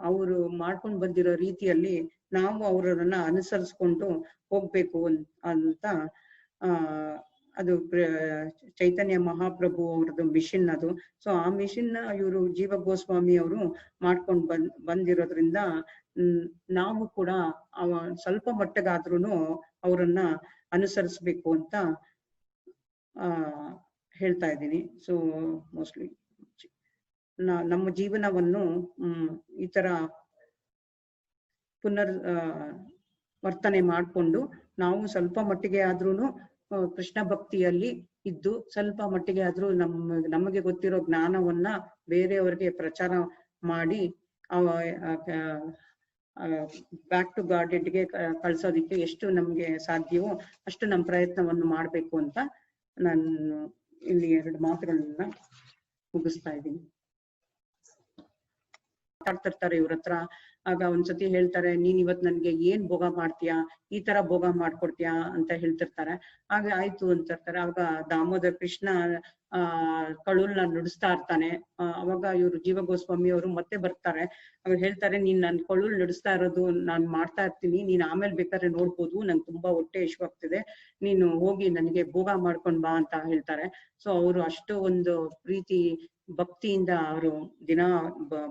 ಅವರು ಮಾಡ್ಕೊಂಡು ಬಂದಿರೋ ರೀತಿಯಲ್ಲಿ ನಾವು ಅವರನ್ನ ಅನುಸರಿಸ್ಕೊಂಡು ಹೋಗ್ಬೇಕು ಅಂತ ಅದು ಚೈತನ್ಯ ಮಹಾಪ್ರಭು ಅವ್ರದ್ದು ಮಿಷನ್ ಅದು. ಸೊ ಆ ಮಿಷನ್ ಇವರು ಜೀವ ಗೋಸ್ವಾಮಿ ಅವರು ಮಾಡ್ಕೊಂಡು ಬಂದಿರೋದ್ರಿಂದ ನಾವು ಕೂಡ ಸ್ವಲ್ಪ ಮಟ್ಟಗಾದ್ರೂ ಅವರನ್ನ ಅನುಸರಿಸ್ಬೇಕು ಅಂತ ಹೇಳ್ತಾ ಇದ್ದೀನಿ. ಸೊ ಮೋಸ್ಟ್ಲಿ ನಮ್ಮ ಜೀವನವನ್ನು ಈ ತರ ವರ್ತನೆ ಮಾಡಿಕೊಂಡು ನಾವು ಸ್ವಲ್ಪ ಮಟ್ಟಿಗೆ ಆದ್ರೂ ಕೃಷ್ಣ ಭಕ್ತಿಯಲ್ಲಿ ಇದ್ದು ಸ್ವಲ್ಪ ಮಟ್ಟಿಗೆ ಆದ್ರೂ ನಮಗೆ ಗೊತ್ತಿರೋ ಜ್ಞಾನವನ್ನ ಬೇರೆಯವರಿಗೆ ಪ್ರಚಾರ ಮಾಡಿ ಬ್ಯಾಕ್ ಟು ಗಾಡ್ಗೆ ಕಳ್ಸೋದಿಕ್ಕೆ ಎಷ್ಟು ನಮ್ಗೆ ಸಾಧ್ಯವೋ ಅಷ್ಟು ನಮ್ಮ ಪ್ರಯತ್ನವನ್ನು ಮಾಡ್ಬೇಕು ಅಂತ ನಾನು ಇಲ್ಲಿ 2 ಮಾತುಗಳನ್ನ ಮುಗಿಸ್ತಾ ಇದ್ದೀನಿ. ಮಾತಾಡ್ತಿರ್ತಾರೆ ಇವ್ರ ಹತ್ರ. ಆಗ ಒಂದ್ಸತಿ ಹೇಳ್ತಾರೆ, ನೀನ್ ಇವತ್ ನನ್ಗೆ ಏನ್ ಭೋಗ ಮಾಡ್ತೀಯಾ, ಈ ತರ ಭೋಗ ಮಾಡ್ಕೊಡ್ತೀಯಾ ಅಂತ ಹೇಳ್ತಿರ್ತಾರೆ. ಆಗ ಆಯ್ತು ಅಂತಿರ್ತಾರೆ. ಆವಾಗ ದಾಮೋದರ ಕೃಷ್ಣ ಕಳುಲ್ನ ನುಡಿಸ್ತಾ ಇರ್ತಾನೆ. ಅವಾಗ ಇವ್ರು ಜೀವ ಗೋಸ್ವಾಮಿ ಅವರು ಮತ್ತೆ ಬರ್ತಾರೆ. ಅವ್ರು ಹೇಳ್ತಾರೆ, ನೀನ್ ನನ್ ಕಳುಲ್ ನುಡಿಸ್ತಾ ಇರೋದು ನಾನ್ ಮಾಡ್ತಾ ಇರ್ತೀನಿ, ನೀನ್ ಆಮೇಲೆ ಬೇಕಾದ್ರೆ ನೋಡ್ಬೋದು, ನಂಗೆ ತುಂಬಾ ಹೊಟ್ಟೆ ಹಸಿವಾಗ್ತಿದೆ, ನೀನು ಹೋಗಿ ನನಗೆ ಭೋಗ ಮಾಡ್ಕೊಂಡ್ ಬಾ ಅಂತ ಹೇಳ್ತಾರೆ. ಸೊ ಅವರು ಅಷ್ಟು ಒಂದು ಪ್ರೀತಿ ಭಕ್ತಿಯಿಂದ ಅವರು ದಿನ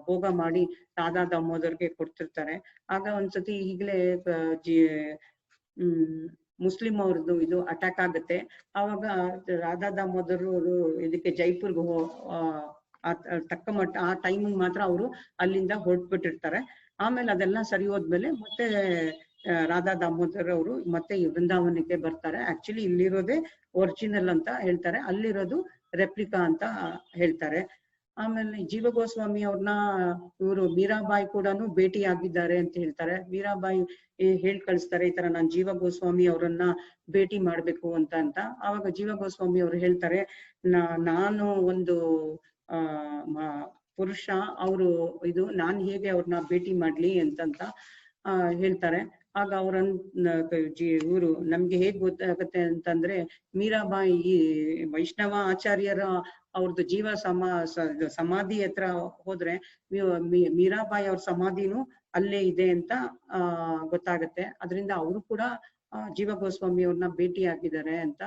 ಭೋಗ ಮಾಡಿ ರಾಧಾ ದಾಮೋದರ್ಗೆ ಕೊಡ್ತಿರ್ತಾರೆ. ಆಗ ಒಂದ್ಸತಿ ಈಗಲೇ ಮುಸ್ಲಿಂ ಅವ್ರದ್ದು ಇದು ಅಟ್ಯಾಕ್ ಆಗುತ್ತೆ. ಆವಾಗ ರಾಧಾ ದಾಮೋದರ್ ಅವರು ಇದಕ್ಕೆ ಜೈಪುರ್ಗೆ ತಕ್ಕ ಮಟ್ಟ ಆ ಟೈಮಿಗೆ ಮಾತ್ರ ಅವರು ಅಲ್ಲಿಂದ ಹೊರಟ್ಬಿಟ್ಟಿರ್ತಾರೆ. ಆಮೇಲೆ ಅದೆಲ್ಲ ಸರಿ ಹೋದ್ಮೇಲೆ ಮತ್ತೆ ರಾಧಾ ದಾಮೋದರ್ ಅವರು ಮತ್ತೆ ವೃಂದಾವನಕ್ಕೆ ಬರ್ತಾರೆ. ಆಕ್ಚುಲಿ ಇಲ್ಲಿರೋದೇ ಒರಿಜಿನಲ್ ಅಂತ ಹೇಳ್ತಾರೆ, ಅಲ್ಲಿರೋದು ರೆಪ್ಲಿಕಾ ಅಂತ ಹೇಳ್ತಾರೆ. ಆಮೇಲೆ ಜೀವ ಗೋಸ್ವಾಮಿ ಅವ್ರನ್ನ ಇವರು ಮೀರಾಬಾಯಿ ಕೂಡ ಭೇಟಿ ಆಗಿದ್ದಾರೆ ಅಂತ ಹೇಳ್ತಾರೆ. ಮೀರಾಬಾಯಿ ಹೇಳ್ ಕಳಿಸ್ತಾರೆ, ಈ ತರ ನಾನ್ ಜೀವ ಗೋಸ್ವಾಮಿ ಅವರನ್ನ ಭೇಟಿ ಮಾಡ್ಬೇಕು ಅಂತ. ಆವಾಗ ಜೀವ ಗೋಸ್ವಾಮಿ ಅವರು ಹೇಳ್ತಾರೆ, ನಾನು ಒಂದು ಪುರುಷ, ಅವರು ಇದು ನಾನ್ ಹೇಗೆ ಅವ್ರನ್ನ ಭೇಟಿ ಮಾಡ್ಲಿ ಅಂತ ಹೇಳ್ತಾರೆ. ಆಗ ಇವರು ನಮ್ಗೆ ಹೇಗ್ ಗೊತ್ತಾಗತ್ತೆ ಅಂತಂದ್ರೆ, ಮೀರಾಬಾಯಿ ವೈಷ್ಣವ ಆಚಾರ್ಯರ ಅವ್ರದ್ದು ಜೀವ ಸಮಾಧಿ ಹತ್ರ ಹೋದ್ರೆ ಮೀರಾಬಾಯಿ ಅವ್ರ ಸಮಾಧಿನೂ ಅಲ್ಲೇ ಇದೆ ಅಂತ ಗೊತ್ತಾಗತ್ತೆ. ಅದರಿಂದ ಅವರು ಕೂಡ ಜೀವ ಗೋಸ್ವಾಮಿ ಅವ್ರನ್ನ ಭೇಟಿ ಆಗಿದ್ದಾರೆ ಅಂತ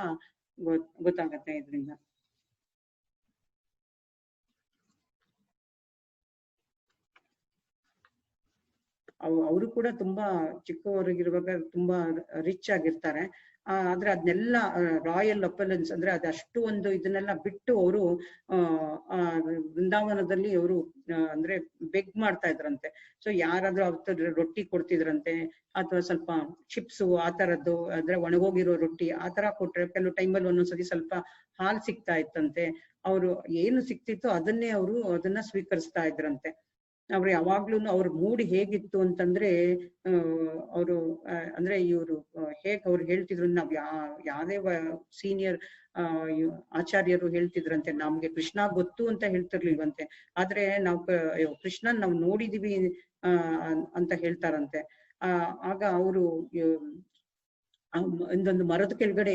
ಗೊತ್ತಾಗತ್ತೆ ಇದರಿಂದ. ಅವರು ಕೂಡ ತುಂಬಾ ಚಿಕ್ಕವರಿಗಿರುವಾಗ ತುಂಬಾ ರಿಚ್ ಆಗಿರ್ತಾರೆ. ಆದ್ರೆ ಅದನ್ನೆಲ್ಲ ರಾಯಲ್ ಅಪಲೆನ್ಸ್ ಅಂದ್ರೆ ಅದಷ್ಟು ಒಂದು ಇದನ್ನೆಲ್ಲ ಬಿಟ್ಟು ಅವರು ವೃಂದಾವನದಲ್ಲಿ ಅವರು ಅಂದ್ರೆ ಬೆಗ್ ಮಾಡ್ತಾ ಇದ್ರಂತೆ. ಸೊ ಯಾರಾದ್ರೂ ಅವ್ರ ರೊಟ್ಟಿ ಕೊಡ್ತಿದ್ರಂತೆ, ಅಥವಾ ಸ್ವಲ್ಪ ಚಿಪ್ಸು ಆ ತರದ್ದು, ಅಂದ್ರೆ ಒಣಗೋಗಿರೋ ರೊಟ್ಟಿ ಆ ತರ ಕೊಟ್ರೆ, ಕೆಲವು ಟೈಮಲ್ಲಿ ಒಂದೊಂದ್ಸತಿ ಸ್ವಲ್ಪ ಹಾಲು ಸಿಗ್ತಾ ಇತ್ತಂತೆ. ಅವರು ಏನು ಸಿಕ್ತಿತ್ತು ಅದನ್ನೇ ಅದನ್ನ ಸ್ವೀಕರಿಸ್ತಾ ಇದ್ರಂತೆ. ಅವ್ರು ಯಾವಾಗ್ಲೂ ಅವ್ರ ಮೂಡ್ ಹೇಗಿತ್ತು ಅಂತಂದ್ರೆ, ಅವರು ಅಂದ್ರೆ ಇವರು ಹೇಗ್ ಅವ್ರು ಹೇಳ್ತಿದ್ರು, ನಾವ್ ಯಾವ್ದೇ ಸೀನಿಯರ್ ಆಚಾರ್ಯರು ಹೇಳ್ತಿದ್ರಂತೆ, ನಮ್ಗೆ ಕೃಷ್ಣ ಗೊತ್ತು ಅಂತ ಹೇಳ್ತಿರ್ಲಿಲ್ವಂತೆ, ಆದ್ರೆ ನಾವು ಕೃಷ್ಣನ್ ನಾವು ನೋಡಿದೀವಿ ಅಂತ ಹೇಳ್ತಾರಂತೆ. ಆಗ ಅವರು ಒಂದೊಂದು ಮರದ ಕೆಳಗಡೆ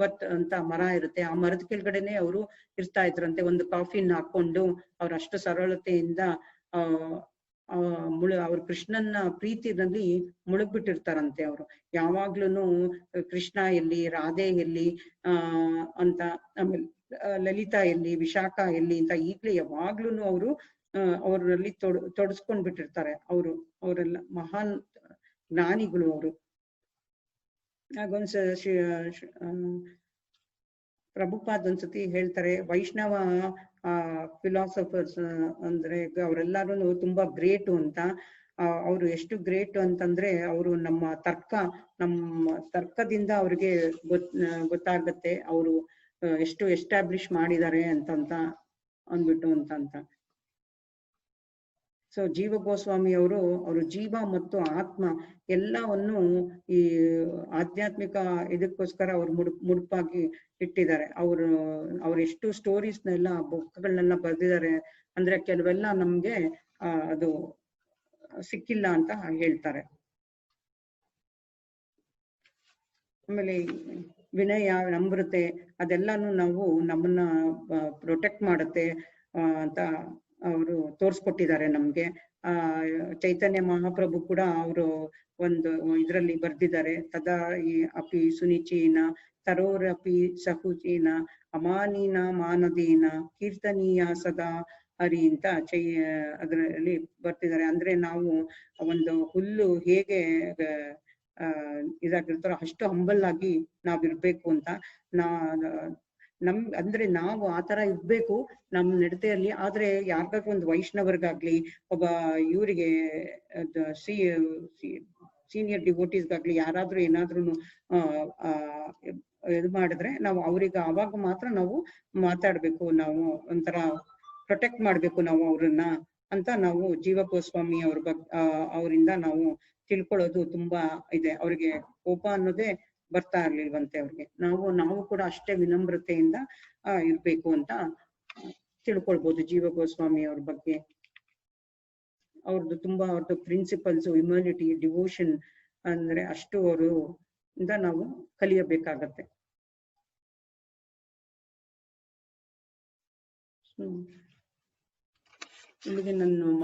ವತ್ ಅಂತ ಮರ ಇರುತ್ತೆ, ಆ ಮರದ ಕೆಳಗಡೆನೆ ಅವರು ಇರ್ತಾ ಇದ್ರಂತೆ. ಒಂದು ಕಾಫಿನ ಹಾಕೊಂಡು ಅವ್ರ ಅಷ್ಟು ಸರಳತೆಯಿಂದ ಅವ್ರ ಕೃಷ್ಣನ ಪ್ರೀತಿನಲ್ಲಿ ಮುಳುಗ್ಬಿಟ್ಟಿರ್ತಾರಂತೆ. ಅವರು ಯಾವಾಗ್ಲೂ ಕೃಷ್ಣ ಎಲ್ಲಿ, ರಾಧೆ ಎಲ್ಲಿ ಅಂತ, ಆಮೇಲೆ ಲಲಿತಾ ಎಲ್ಲಿ, ವಿಶಾಖ ಎಲ್ಲಿ ಅಂತ ಈಗ್ಲೇ ಯಾವಾಗ್ಲೂ ಅವರು ಅವ್ರಲ್ಲಿ ತೊಡಸ್ಕೊಂಡ್ ಬಿಟ್ಟಿರ್ತಾರೆ. ಅವರೆಲ್ಲ ಮಹಾನ್ ಜ್ಞಾನಿಗಳು ಅವರು. ಆಗೊಂದ್ಸ ಪ್ರಭುಪಾದ್ ಒಂದ್ಸತಿ ಹೇಳ್ತಾರೆ, ವೈಷ್ಣವ ಫಿಲಾಸಫರ್ಸ್ ಅಂದ್ರೆ ಅವರೆಲ್ಲಾರು ತುಂಬಾ ಗ್ರೇಟು ಅಂತ. ಅವರು ಎಷ್ಟು ಗ್ರೇಟ್ ಅಂತಂದ್ರೆ, ಅವರು ನಮ್ಮ ತರ್ಕದಿಂದ ಅವ್ರಿಗೆ ಗೊತ್ತಾಗತ್ತೆ ಅವರು ಎಷ್ಟು ಎಸ್ಟಾಬ್ಲಿಷ್ ಮಾಡಿದ್ದಾರೆ ಅಂತ ಅಂದ್ಬಿಟ್ಟು ಅಂತ. ಸೊ ಜೀವ ಗೋಸ್ವಾಮಿ ಅವರು ಜೀವ ಮತ್ತು ಆತ್ಮ ಎಲ್ಲವನ್ನು ಈ ಆಧ್ಯಾತ್ಮಿಕ ಇದಕ್ಕೋಸ್ಕರ ಅವ್ರು ಮುಡುಪಾಗಿ ಇಟ್ಟಿದ್ದಾರೆ. ಅವ್ರು ಎಷ್ಟು ಸ್ಟೋರೀಸ್ನೆಲ್ಲ ಬುಕ್ಗಳನ್ನೆಲ್ಲ ಬರೆದಿದ್ದಾರೆ ಅಂದ್ರೆ, ಕೆಲವೆಲ್ಲ ನಮ್ಗೆ ಅದು ಸಿಕ್ಕಿಲ್ಲ ಅಂತ ಹೇಳ್ತಾರೆ. ಆಮೇಲೆ ವಿನಯ, ನಮ್ರತೆ ಅದೆಲ್ಲಾನು ನಮ್ಮನ್ನ ಪ್ರೊಟೆಕ್ಟ್ ಮಾಡುತ್ತೆ ಅಂತ ಅವರು ತೋರ್ಸ್ಕೊಟ್ಟಿದ್ದಾರೆ ನಮ್ಗೆ. ಚೈತನ್ಯ ಮಹಾಪ್ರಭು ಕೂಡ ಅವರು ಒಂದು ಇದ್ರಲ್ಲಿ ಬರ್ದಿದ್ದಾರೆ, ತದಾ ಅಪಿ ಸುನಿಚೀನ ತರೋರಪಿ ಸಹುಚೀನ ಅಮಾನೀನ ಮಾನದೀನ ಕೀರ್ತನೀಯ ಸದಾ ಹರಿ ಅಂತ ಅದರಲ್ಲಿ ಬರ್ತಿದ್ದಾರೆ. ಅಂದ್ರೆ ನಾವು ಒಂದು ಹುಲ್ಲು ಹೇಗೆ ಇದಾಗಿರ್ತಾರೋ ಅಷ್ಟು ಹಂಬಲ್ ಆಗಿ ನಾವಿರ್ಬೇಕು ಅಂತ. ಅಂದ್ರೆ ನಾವು ಆತರ ಇರ್ಬೇಕು ನಮ್ ನಡತೆಯಲ್ಲಿ. ಆದ್ರೆ ಯಾರಿಗಾದ್ರೂ ಒಂದು ವೈಷ್ಣವರ್ಗಾಗ್ಲಿ, ಒಬ್ಬ ಇವರಿಗೆ ಸೀನಿಯರ್ ಡಿವೋಟೀಸ್ಗಾಗ್ಲಿ ಯಾರಾದ್ರೂ ಏನಾದ್ರೂ ಇದು ಮಾಡಿದ್ರೆ ನಾವು ಅವ್ರಿಗೆ ಅವಾಗ ಮಾತ್ರ ನಾವು ಮಾತಾಡ್ಬೇಕು, ನಾವು ಒಂಥರ ಪ್ರೊಟೆಕ್ಟ್ ಮಾಡ್ಬೇಕು ನಾವು ಅವ್ರನ್ನ ಅಂತ ನಾವು ಜೀವ ಗೋಸ್ವಾಮಿ ಅವ್ರ ಅವರಿಂದ ನಾವು ತಿಳ್ಕೊಳ್ಳೋದು ತುಂಬಾ ಇದೆ. ಅವ್ರಿಗೆ ಕೋಪ ಅನ್ನೋದೇ ಬರ್ತಾ ಇರ್ಲಿಲ್ವಂತೆ ಅವ್ರಿಗೆ. ನಾವು ಕೂಡ ಅಷ್ಟೇ ವಿನಮ್ರತೆಯಿಂದ ಇರ್ಬೇಕು ಅಂತ ತಿಳ್ಕೊಳ್ಬಹುದು ಜೀವ ಗೋಸ್ವಾಮಿ ಅವ್ರ ಬಗ್ಗೆ. ಅವ್ರದ್ದು ಪ್ರಿನ್ಸಿಪಲ್ಸ್, ಹ್ಯುಮ್ಯಾನಿಟಿ, ಡಿವೋಷನ್ ಅಂದ್ರೆ ಅಷ್ಟು ಅವರು ಇಂದ ನಾವು ಕಲಿಯಬೇಕಾಗತ್ತೆ. ಇಲ್ಲಿಗೆ ನನ್ನ